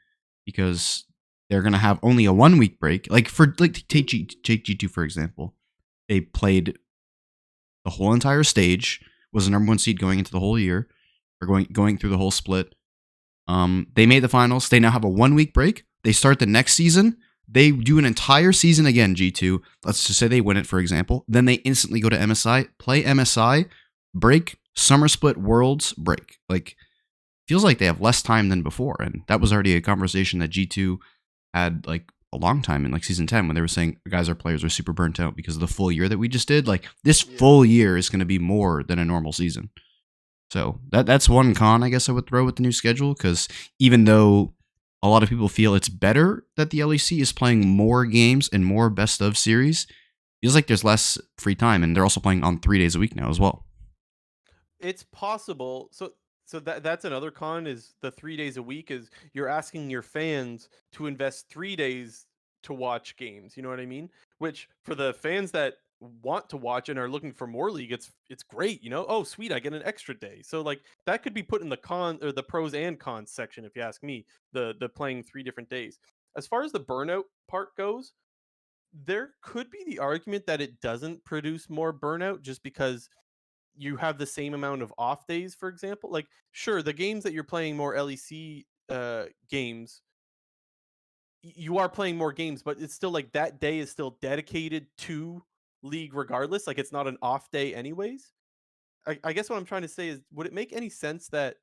because they're gonna have only a 1 week break. Like for like take G2 for example, they played the whole entire stage, was the number one seed going into the whole year, or going through the whole split. They made the finals. They now have a 1 week break. They start the next season. They do an entire season again, G2. Let's just say they win it, for example. Then they instantly go to MSI, play MSI, break, summer split, worlds, break. Like, feels like they have less time than before. And that was already a conversation that G2 had like a long time in like season 10 when they were saying, guys, our players are super burnt out because of the full year that we just did. Like, this Yeah. full year is going to be more than a normal season. So that's one con I guess I would throw with the new schedule, because even though a lot of people feel it's better that the LEC is playing more games and more best of series, feels like there's less free time, and they're also playing on 3 days a week now as well. It's possible. So that's another con is the 3 days a week is you're asking your fans to invest 3 days to watch games. You know what I mean? Which for the fans that want to watch and are looking for more league, it's great. You know, oh sweet, I get an extra day. So like that could be put in the con or the pros and cons section if you ask me. The playing 3 different days. As far as the burnout part goes, there could be the argument that it doesn't produce more burnout just because you have the same amount of off days, for example. Like, sure, the games that you're playing more LEC games, you are playing more games, but it's still like that day is still dedicated to League regardless. Like, it's not an off day, anyways. I guess what I'm trying to say is, would it make any sense that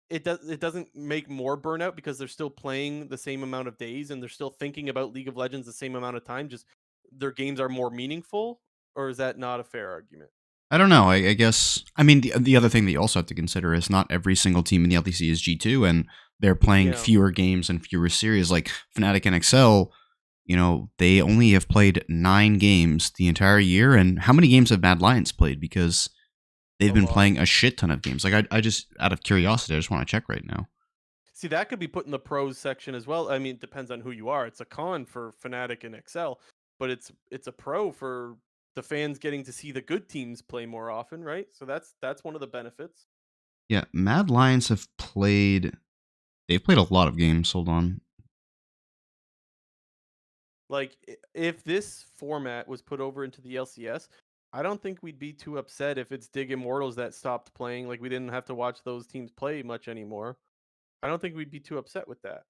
it doesn't make more burnout because they're still playing the same amount of days and they're still thinking about League of Legends the same amount of time, just their games are more meaningful? Or is that not a fair argument? I don't know. I guess. I mean, the other thing that you also have to consider is not every single team in the LEC is G2, and they're playing Yeah. fewer games and fewer series. Like Fnatic and Excel, they only have played 9 games the entire year. And how many games have Mad Lions played? Because they've A been lot. playing a shit ton of games. Like, I just, out of curiosity, I just want to check right now. See, that could be put in the pros section as well. I mean, it depends on who you are. It's a con for Fnatic and Excel, but it's a pro for the fans getting to see the good teams play more often, right? So that's one of the benefits. Yeah, Mad Lions have played. They've played a lot of games. Hold on. Like if this format was put over into the LCS, I don't think we'd be too upset if it's Dig Immortals that stopped playing. Like we didn't have to watch those teams play much anymore. I don't think we'd be too upset with that.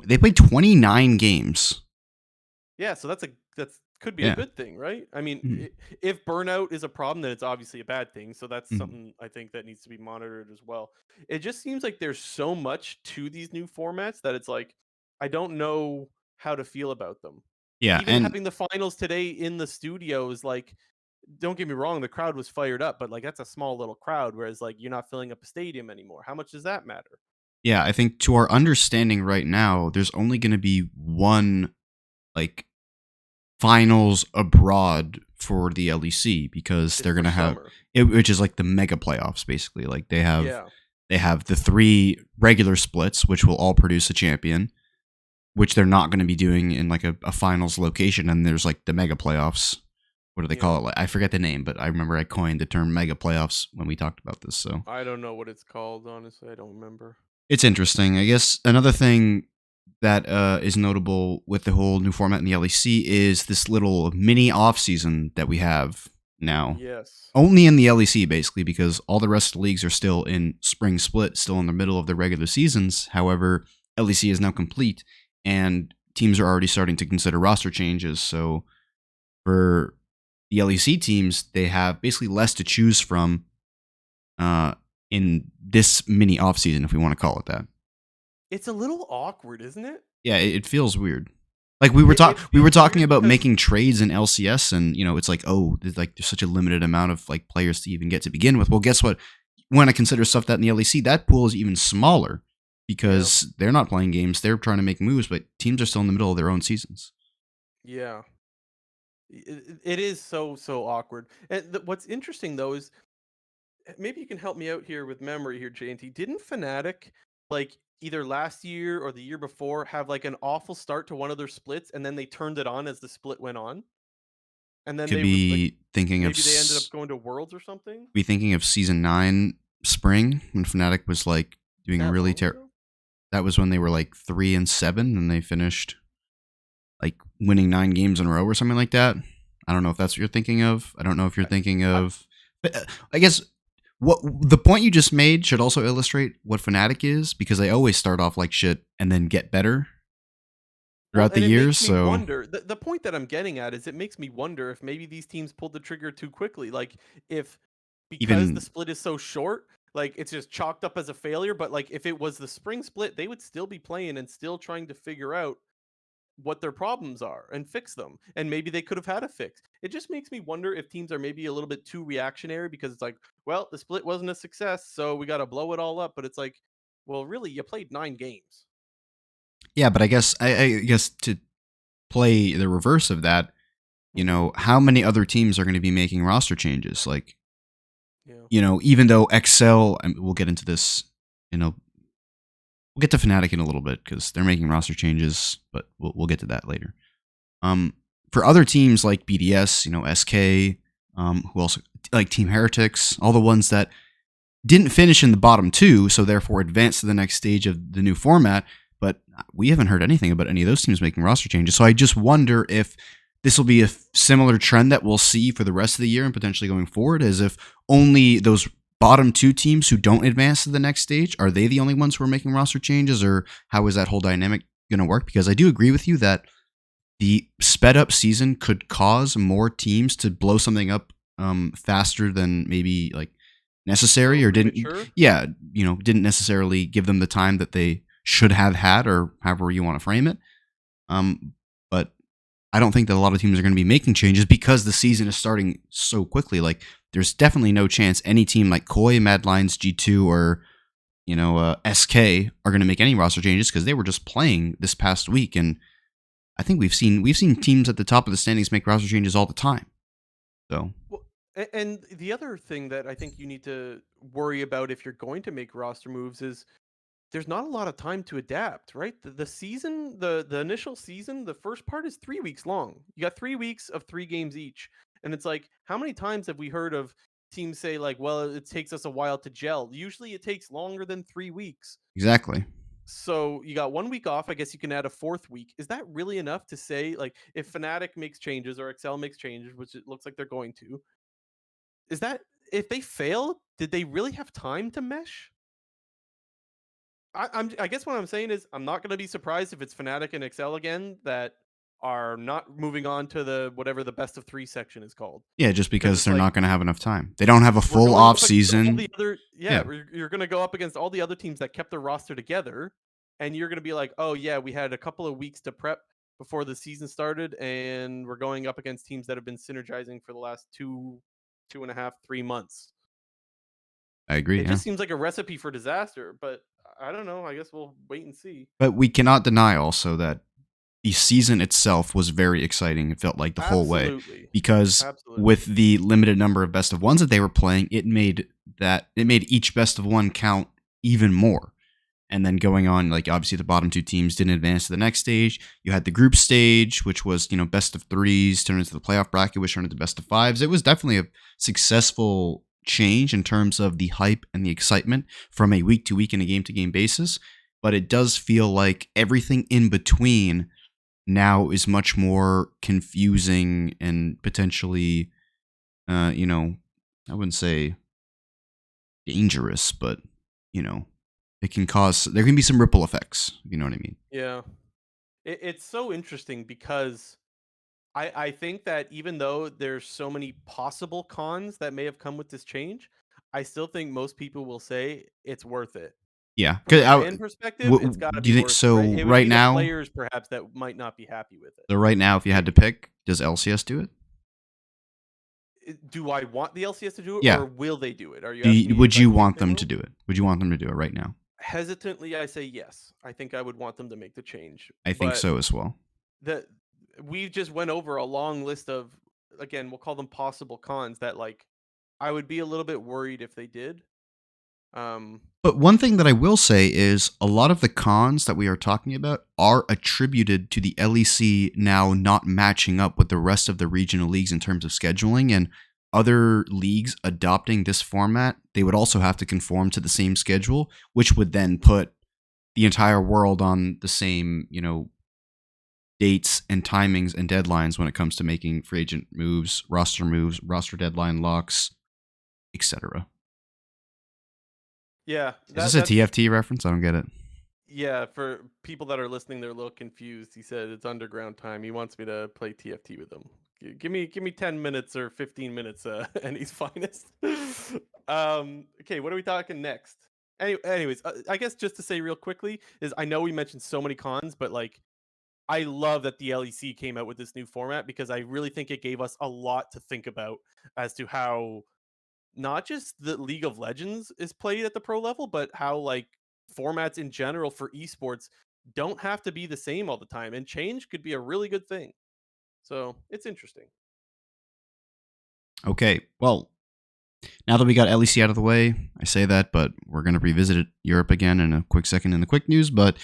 They played 29 games. Yeah, so that's could be a Yeah. good thing, right? I mean, Mhm. if burnout is a problem, then it's obviously a bad thing. So that's Mhm. something I think that needs to be monitored as well. It just seems like there's so much to these new formats that it's like I don't know how to feel about them. Yeah, Even and having the finals today in the studio is like, don't get me wrong, the crowd was fired up, but like that's a small little crowd, whereas like you're not filling up a stadium anymore. How much does that matter? yeah, I think to our understanding right now, there's only going to be one like finals abroad for the LEC because It's they're for going to have summer. it, which is like the mega playoffs basically. Like Yeah. they have the 3 regular splits, which will all produce a champion, which they're not going to be doing in like a finals location. And there's like the mega playoffs. What do they call Yeah. it? Like, I forget the name, but I remember I coined the term mega playoffs when we talked about this. So I don't know what it's called, honestly. I don't remember. it's interesting. I guess another thing that is notable with the whole new format in the LEC is this little mini off season that we have now. Yes. Only in the LEC, basically, because all the rest of the leagues are still in spring split, still in the middle of their regular seasons. However, LEC is now complete, and teams are already starting to consider roster changes. So for the LEC teams, they have basically less to choose from in this mini offseason, if we want to call it that. It's a little awkward, isn't it? Yeah, it feels weird. Like It we were feels talking weird about because making trades in LCS, and it's like, oh, there's such a limited amount of like players to even get to begin with. Well, guess what? When I consider stuff that in the LEC, that pool is even smaller yeah, because they're not playing games; they're trying to make moves, but teams are still in the middle of their own seasons. yeah. It is so awkward. And what's interesting though is maybe you can help me out here with memory here, JNT. Didn't Fnatic like either last year or the year before have like an awful start to one of their splits, and then they turned it on as the split went on, and then Could they would like be thinking of maybe they ended up going to Worlds or something? season 9 spring when Fnatic was like doing That really long terrible. ago? That was when they were like 3-7 and they finished like winning 9 games in a row or something like that. I don't know if that's what you're thinking of. I don't know if you're I, thinking I, of, but I guess what the point you just made should also illustrate what Fnatic is, because they always start off like shit and then get better well, throughout the and it years. makes me So wonder. The point that I'm getting at is it makes me wonder if maybe these teams pulled the trigger too quickly. Like if because the even split is so short, like it's just chalked up as a failure. But like if it was the spring split, they would still be playing and still trying to figure out what their problems are and fix them. And maybe they could have had a fix. It just makes me wonder if teams are maybe a little bit too reactionary because it's like, well, the split wasn't a success, so we got to blow it all up. But it's like, well, really, you played 9 games. yeah, but I guess to play the reverse of that, Mm-hmm. how many other teams are going to be making roster changes? Like, Yeah. even though Excel, we'll get into this, we'll get to Fnatic in a little bit because they're making roster changes, but we'll get to that later. Um, for other teams like BDS, SK, who also like Team Heretics, all the ones that didn't finish in the bottom two, so therefore advanced to the next stage of the new format. But we haven't heard anything about any of those teams making roster changes. So I just wonder if this will be a similar trend that we'll see for the rest of the year and potentially going forward, as if only those bottom two teams who don't advance to the next stage, are they the only ones who are making roster changes, or how is that whole dynamic going to work? Because I do agree with you that the sped up season could cause more teams to blow something up faster than maybe like A necessary, little or didn't, premature. yeah, didn't necessarily give them the time that they should have had, or however you want to frame it. But I don't think that a lot of teams are going to be making changes because the season is starting so quickly. Like, there's definitely no chance any team like Koi, Mad Lions, G2, or SK are going to make any roster changes because they were just playing this past week, and I think we've seen teams at the top of the standings make roster changes all the time. So Well, and the other thing that I think you need to worry about if you're going to make roster moves is there's not a lot of time to adapt, right? The season, the initial season, the first part is 3 weeks long. You got 3 weeks of 3 games each, and it's like, how many times have we heard of teams say like, well, it takes us a while to gel? Usually, it takes longer than 3 weeks. exactly. So you got 1 week off. I guess you can add a fourth week. Is that really enough to say like if Fnatic makes changes or Excel makes changes, which it looks like they're going to? Is that if they fail, did they really have time to mesh? I guess what I'm saying is I'm not going to be surprised if it's Fnatic and Excel again that are not moving on to the whatever the best of 3 section is called, Yeah, just because because it's they're like not going to have enough time. They don't have a we're full going off up against all season. the other, yeah, Yeah, you're going to go up against all the other teams that kept their roster together, and you're going to be like, oh yeah, we had a couple of weeks to prep before the season started, and we're going up against teams that have been synergizing for the last 2.5, 3 months. I agree. It Yeah, just seems like a recipe for disaster, but I don't know. I guess we'll wait and see. but we cannot deny also that the season itself was very exciting. It felt like the whole way, Absolutely. because with Absolutely. the limited number of best of ones that they were playing, it made each best of one count even more. And then going on, like, obviously the bottom two teams didn't advance to the next stage. You had the group stage, which was best of threes turned into the playoff bracket, which turned into best of fives. It was definitely a successful change in terms of the hype and the excitement from a week to week and a game to game basis. But it does feel like everything in between now is much more confusing and potentially, I wouldn't say dangerous, but you know, there can be some ripple effects. If you know what I mean? Yeah. It's so interesting because I think that even though there's so many possible cons that may have come with this change, I still think most people will say it's worth it. Yeah. From a fan perspective, it's got to Do be you think worth it, right? so? It would Right be the now, players perhaps that might not be happy with it. if you had to Maybe. pick, does LCS do it? Do I want the LCS to do it, Yeah. or will they do it? Are you asking me Would if I you think want they them will? to do it? Would you want them to do it right now? Hesitantly, I say yes. I think I would want them to make the change, I think but so as well. the we just went over a long list of, again, we'll call them possible cons that like I would be a little bit worried if they did. Um, But one thing that I will say is a lot of the cons that we are talking about are attributed to the LEC now not matching up with the rest of the regional leagues in terms of scheduling, and other leagues adopting this format. They would also have to conform to the same schedule, which would then put the entire world on the same, dates and timings and deadlines when it comes to making free agent moves, roster deadline locks, etc. yeah, Is this a that's TFT reference? I don't get it. yeah. For people that are listening, they're a little confused. He said it's underground time. He wants me to play TFT with him. Give me 10 minutes or 15 minutes, and he's finest. Okay, what are we talking next? Anyways, I guess just to say real quickly is I know we mentioned so many cons, but like I love that the LEC came out with this new format because I really think it gave us a lot to think about as to how not just the League of Legends is played at the pro level, but how like formats in general for esports don't have to be the same all the time, and change could be a really good thing. So it's interesting. Okay, well, now that we got LEC out of the way, I say that, but we're going to revisit Europe again in a quick second in the quick news. But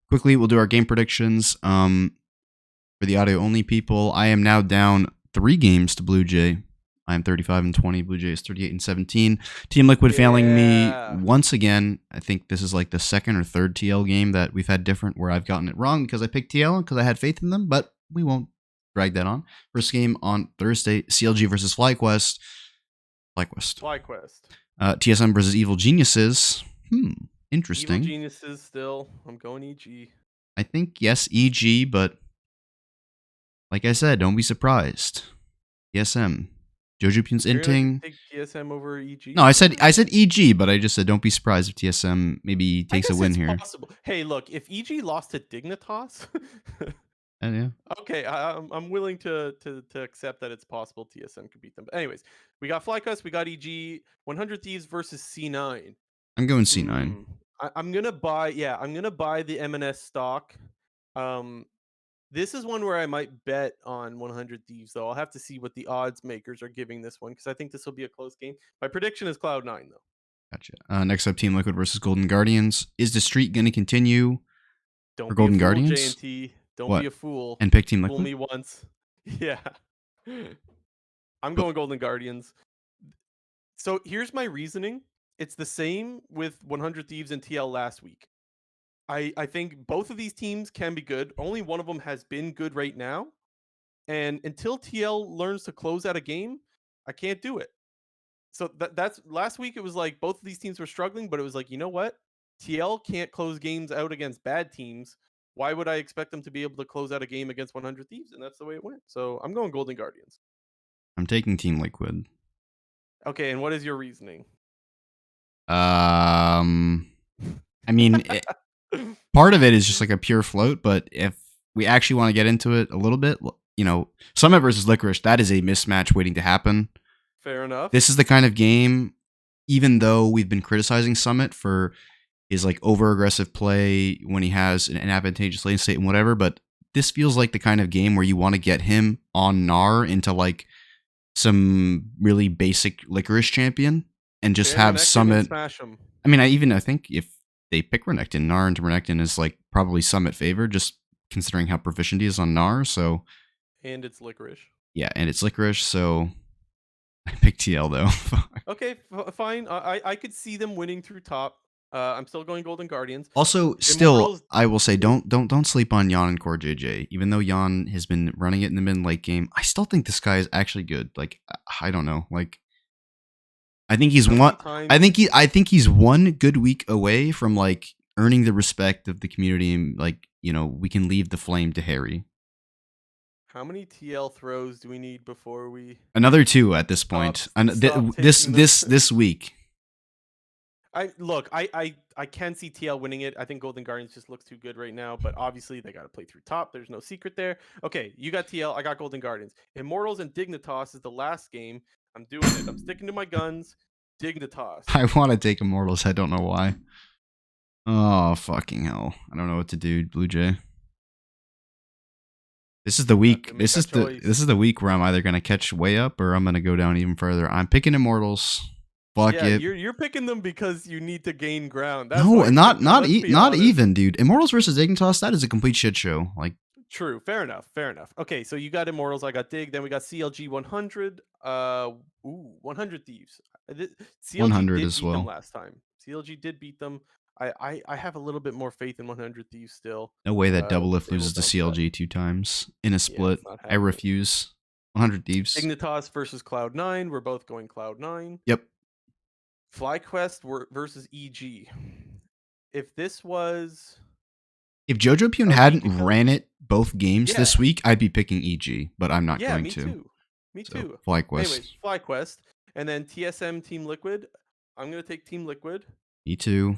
quickly, we'll do our game predictions. For the audio only people, I am now down 3 games to Blue Jay. I am 35-20. Blue Jay is 38-17. Team Liquid failing me once again. I think this is like the second or third TL game that we've had different where I've gotten it wrong because I picked TL and because I had faith in them, but we won't drag that on. First game on Thursday, CLG versus FlyQuest. FlyQuest. TSM versus Evil Geniuses. Evil Interesting. Geniuses still. I'm going EG. I think, yes, EG, but like I said, don't be surprised. TSM. Jojo Pun's You're gonna inting. take TSM over EG? No, I said EG, but I just said don't be surprised if TSM maybe takes a win here. Possible. Hey, look, if EG lost to Dignitas, Yeah. okay, I'm willing to accept that it's possible TSM could beat them. But anyways, we got FlyQuest, we got EG, 100 Thieves versus C9. I'm going C9. I'm gonna buy the EMENES stock. This is one where I might bet on 100 Thieves, though. I'll have to see what the odds makers are giving this one because I think this will be a close game. My prediction is Cloud9, though. Gotcha. Next up, Team Liquid versus Golden Guardians. Is the streak going to continue for Don't be Golden a fool, Guardians? JNT. Don't What? be a fool. And pick Team Fool Liquid? me once. Yeah. I'm going Golden Guardians. So here's my reasoning. It's the same with 100 Thieves and TL last week. I think both of these teams can be good. Only one of them has been good right now. And until TL learns to close out a game, I can't do it. So that's last week. It was like both of these teams were struggling, but it was like, you know what? TL can't close games out against bad teams. Why would I expect them to be able to close out a game against 100 Thieves? And that's the way it went. So I'm going Golden Guardians. I'm taking Team Liquid. Okay, and what is your reasoning? I mean, part of it is just like a pure float, but if we actually want to get into it a little bit, Summit versus Licorice, that is a mismatch waiting to happen. Fair enough. This is the kind of game, even though we've been criticizing Summit for his like over aggressive play when he has an advantageous lane state and whatever, but this feels like the kind of game where you want to get him on Gnar into like some really basic Licorice champion and just have Summit smash him. I mean, I think if they pick Renekton, Gnar into Renekton is like probably Summit favored, just considering how proficient he is on Gnar. So, and it's Licorice. Yeah, and it's Licorice. So I picked TL though. Okay, fine. I could see them winning through top. I'm still going Golden Guardians. Also, I will say don't sleep on Yan and Core JJ. Even though Yan has been running it in the mid and late game, I still think this guy is actually good. Like I don't know, like. I think he's one. I think he's one good week away from like earning the respect of the community, and like we can leave the flame to Harry. How many TL throws do we need before we? Another 2 at this point. This week. I can see TL winning it. I think Golden Guardians just looks too good right now, but obviously they got to play through top. There's no secret there. Okay, you got TL, I got Golden Guardians. Immortals and Dignitas is the last game. I'm doing it. I'm sticking to my guns. Dignitas. I want to take Immortals. I don't know why. Oh, fucking hell. I don't know what to do, Blue Jay. This is the week. This is the week where I'm either gonna catch way up or I'm gonna go down even further. I'm picking Immortals. Fuck yeah, it. You're picking them because you need to gain ground. That's no, not even, dude. Immortals versus Dignitas, that is a complete shit show. Like, true, fair enough. Okay, so you got Immortals, I got Dig, then we got CLG 100. 100 Thieves. CLG 100 did as beat well. them last time. CLG did beat them. I have a little bit more faith in 100 Thieves still. No way that Double Lift loses to CLG 2 times in a split. Yeah, I refuse. 100 Thieves. Dignitas versus Cloud9. We're both going Cloud9. Yep. FlyQuest versus EG. If this was... If Jojo Pune hadn't ran it both games this week, I'd be picking EG, but I'm not going to. Me too. FlyQuest. Anyways, FlyQuest. And then TSM Team Liquid. I'm going to take Team Liquid. Me too.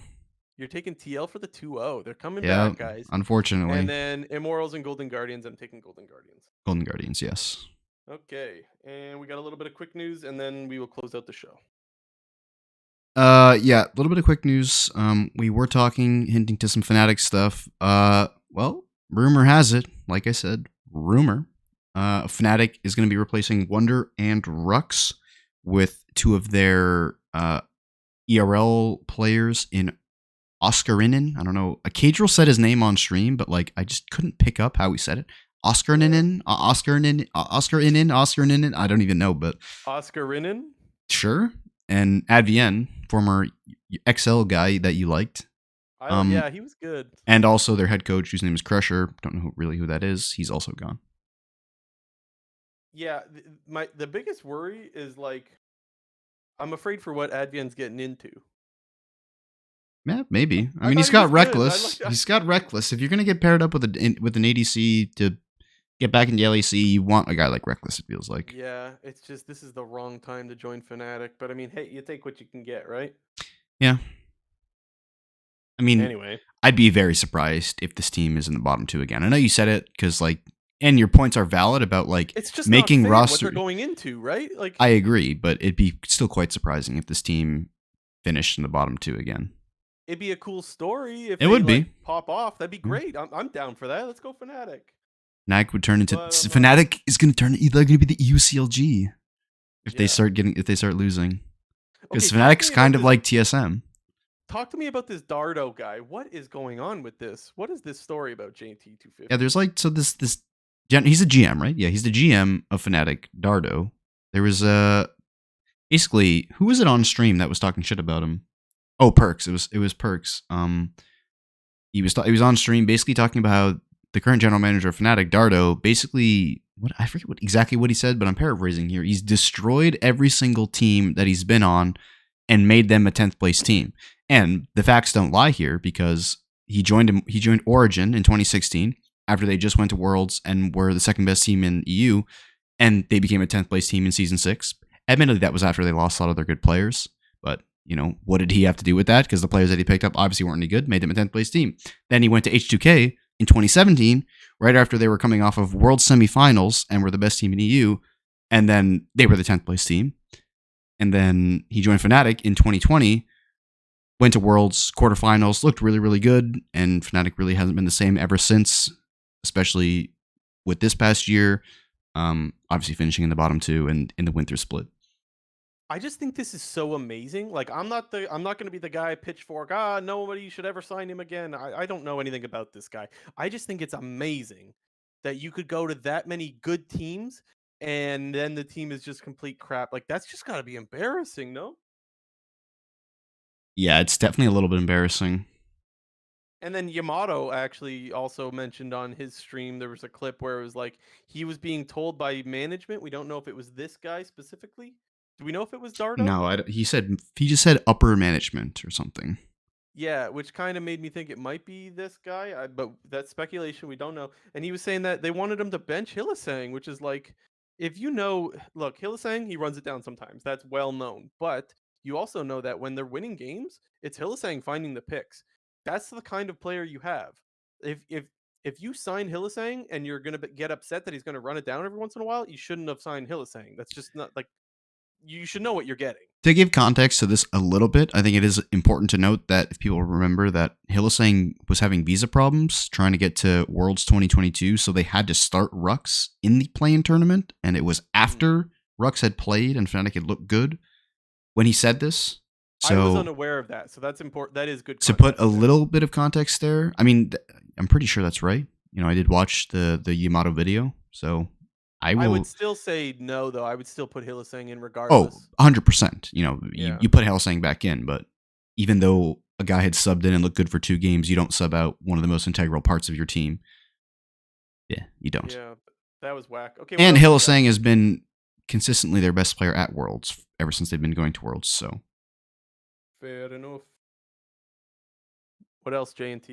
You're taking TL for the 2-0. They're coming back, guys. Unfortunately. And then Immortals and Golden Guardians. I'm taking Golden Guardians. Golden Guardians, yes. Okay. And we got a little bit of quick news, and then we will close out the show. Yeah, a little bit of quick news. We were hinting to some Fnatic stuff. Well, rumor has it, like I said, Fnatic is going to be replacing Wonder and Rux with two of their ERL players in Oscarinen. I don't know. Cadril said his name on stream, but like I just couldn't pick up how he said it. Oscarinen. I don't even know, but Oscarinen. Sure. And Advien, former XL guy that you liked. Yeah, he was good. And also their head coach, whose name is Crusher. Don't know really who that is. He's also gone. Yeah, the biggest worry is like, I'm afraid for what Advien's getting into. Yeah, maybe. I mean, he's got Reckless. He's got Reckless. If you're gonna get paired up with an ADC to get back in the LEC, you want a guy like Reckless, it feels like. Yeah, it's just this is the wrong time to join Fnatic. But I mean, hey, you take what you can get, right? Yeah. I mean, anyway, I'd be very surprised if this team is in the bottom two again. I know you said it because, like, and your points are valid about like it's just making not fair roster. What they're going into, right? Like, I agree, but it'd be still quite surprising if this team finished in the bottom two again. It'd be a cool story if it would be pop off. That'd be great. I'm down for that. Let's go Fnatic. Fnatic would turn into Fnatic is going to turn either going to be the EUCLG if they start losing. Because Fnatic's kind of like TSM. Talk to me about this Dardo guy. What is going on with this? What is this story about JT250? Yeah, there's like this he's a GM, right? Yeah, he's the GM of Fnatic, Dardo. There was basically who was it on stream that was talking shit about him? Oh, Perks. It was Perks. He was on stream basically talking about how the current general manager of Fnatic, Dardo, basically I forget exactly what he said, but I'm paraphrasing here. He's destroyed every single team that he's been on and made them a 10th place team. And the facts don't lie here because he joined Origin in 2016 after they just went to Worlds and were the second best team in EU, and they became a 10th place team in Season 6. Admittedly, that was after they lost a lot of their good players, but you know, what did he have to do with that? Because the players that he picked up obviously weren't any good, made them a 10th place team. Then he went to H2K in 2017, right after they were coming off of World Semifinals and were the best team in EU, and then they were the 10th place team. And then he joined Fnatic in 2020, went to Worlds quarterfinals, looked really, really good, and Fnatic really hasn't been the same ever since, especially with this past year, obviously finishing in the bottom two and in the winter split. I just think this is so amazing. Like, I'm not going to be the guy pitchfork. Nobody should ever sign him again. I don't know anything about this guy. I just think it's amazing that you could go to that many good teams and then the team is just complete crap. Like, that's just got to be embarrassing, no? Yeah, it's definitely a little bit embarrassing. And then Yamato actually also mentioned on his stream, there was a clip where it was like he was being told by management. We don't know if it was this guy specifically. Do we know if it was Dardo? No, he just said upper management or something. Yeah, which kind of made me think it might be this guy, but that's speculation. We don't know. And he was saying that they wanted him to bench Hylissang, which is like, if you know, look, Hylissang, he runs it down sometimes. That's well known. But you also know that when they're winning games, it's Hylissang finding the picks. That's the kind of player you have. If you sign Hylissang and you're gonna get upset that he's gonna run it down every once in a while, you shouldn't have signed Hylissang. That's just not like you should know what you're getting. To give context to this a little bit, I think it is important to note that if people remember that Hylissang was having visa problems trying to get to Worlds 2022, so they had to start Rux in the play-in tournament, and it was after Rux had played and Fnatic had looked good when he said this. I was So unaware of that, so that's important. That is good to put context a there. little bit of context there, I mean, I'm pretty sure that's right. You know, I did watch the Yamato video, so I I would will. still say no, though. I would still put Hylissang in Oh, regardless. 100%. You know, Yeah. you put Hellsang back in, but even though a guy had subbed in and looked good for 2 games, you don't sub out one of the most integral parts of your team. Yeah, you don't. Yeah, that was whack. Okay, And what else we got? Hellsang has been consistently their best player at Worlds ever since they've been going to Worlds. So, Fair enough. What else, J&T?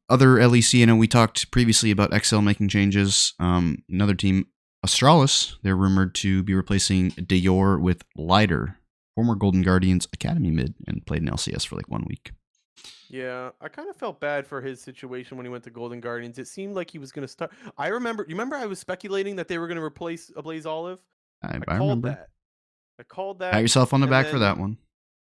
other LEC, you know, we talked previously about XL making changes. Another team, Astralis, they're rumored to be replacing Dior with Lighter, former Golden Guardians Academy mid, and played in LCS for like 1 week. Yeah, I kind of felt bad for his situation when he went to Golden Guardians. It seemed like he was going to start. I remember. You remember I was speculating that they were going to replace Ablaze Olive. I Called remember. that. I called Pat that. yourself on the And back for then that one.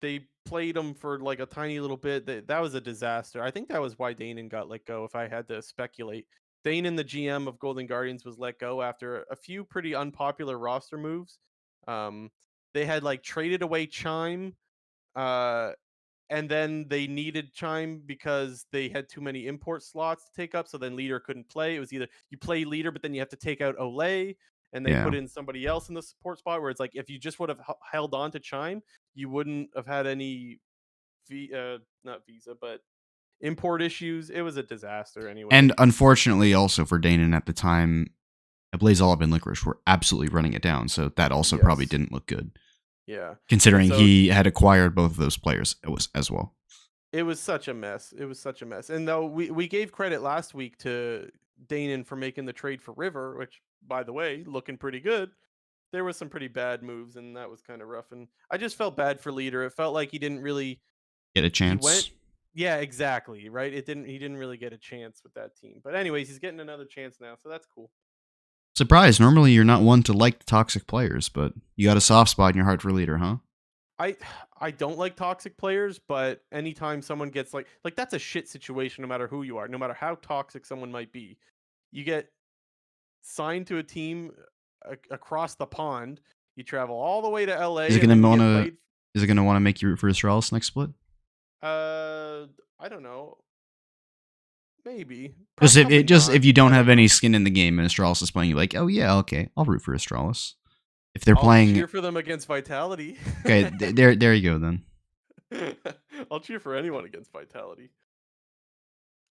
they played him for like a tiny little bit. That was a disaster. I think that was why Danon got let go. If I had to speculate, Danon, the GM of Golden Guardians, was let go after a few pretty unpopular roster moves. They had like traded away Chime. And then they needed Chime because they had too many import slots to take up. So then Leader couldn't play. It was either you play Leader, but then you have to take out Olay, and they put in somebody else in the support spot. Where it's like if you just would have held on to Chime, you wouldn't have had any not visa, but import issues. It was a disaster anyway. And unfortunately, also for Danon at the time, Blaze Olive and Licorice were absolutely running it down. So that also probably Yes. didn't look good. Yeah. Considering So- he had acquired both of those players as well. It was such a mess. It was such a mess. And though we gave credit last week to Danon for making the trade for River, which, by the way, looking pretty good, there was some pretty bad moves, and that was kind of rough. And I just felt bad for Leader. It felt like he didn't really Get a chance. He went, yeah, exactly. Right. He didn't really get a chance with that team. But anyways, he's getting another chance now, so that's cool. Surprise! Normally, you're not one to like toxic players, but you got a soft spot in your heart for Leader, huh? I don't like toxic players, but anytime someone gets like that's a shit situation no matter who you are, no matter how toxic someone might be. You get signed to a team across the pond, you travel all the way to LA. Is it going to want to make you root for Astralis next split? I don't know. Maybe. Because if you don't have any skin in the game and Astralis is playing, you like, oh yeah, okay, I'll root for Astralis. If they're playing, cheer for them against Vitality. Okay, there you go then. I'll cheer for anyone against Vitality.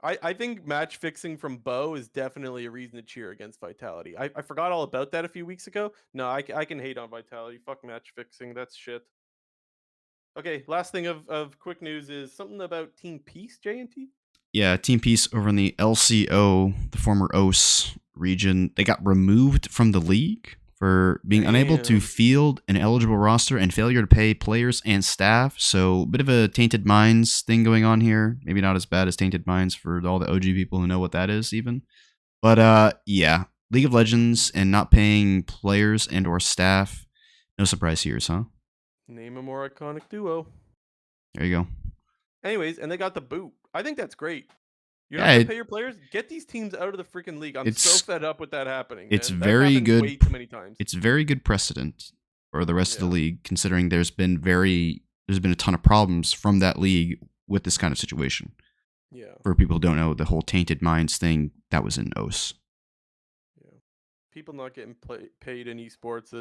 I think match fixing from Bo is definitely a reason to cheer against Vitality. I forgot all about that a few weeks ago. No, I can hate on Vitality. Fuck match fixing. That's shit. Okay, last thing of quick news is something about Team Peace, J&T? Yeah, Team Peace over in the LCO, the former OS region, they got removed from the league for being unable to field an eligible roster and failure to pay players and staff. So, a bit of a Tainted Minds thing going on here. Maybe not as bad as Tainted Minds for all the OG people who know what that is even. But yeah, League of Legends and not paying players and or staff. No surprise here, huh? Name a more iconic duo. There you go. Anyways, and they got the boot. I think that's great. You're not gonna pay your players. Get these teams out of the freaking league. I'm so fed up with that happening. It's man. very good. Way too many times. It's very good precedent for the rest of the league, considering there's been a ton of problems from that league with this kind of situation. Yeah. For people who don't know, the whole Tainted Minds thing that was in OS. Yeah. People not getting paid in esports.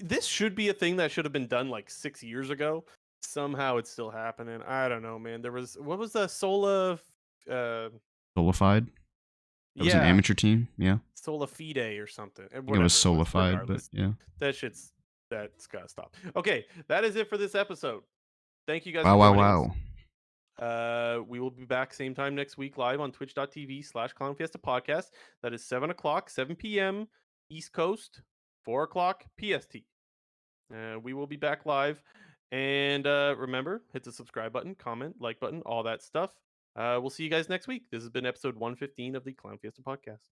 This should be a thing that should have been done like 6 years ago. Somehow it's still happening. I don't know, man. There was what was the Sola? Solified. It was an amateur team. Yeah. Sola Fide or something. It was Solified, but yeah. That's gotta stop. Okay, that is it for this episode. Thank you guys. Wow. We will be back same time next week live on twitch.tv/Clown Fiesta Podcast. That is 7 o'clock, 7 p.m. East Coast, 4 o'clock PST. We will be back live. And remember, hit the subscribe button, comment, like button, all that stuff. We'll see you guys next week. This has been episode 115 of the Clown Fiesta podcast.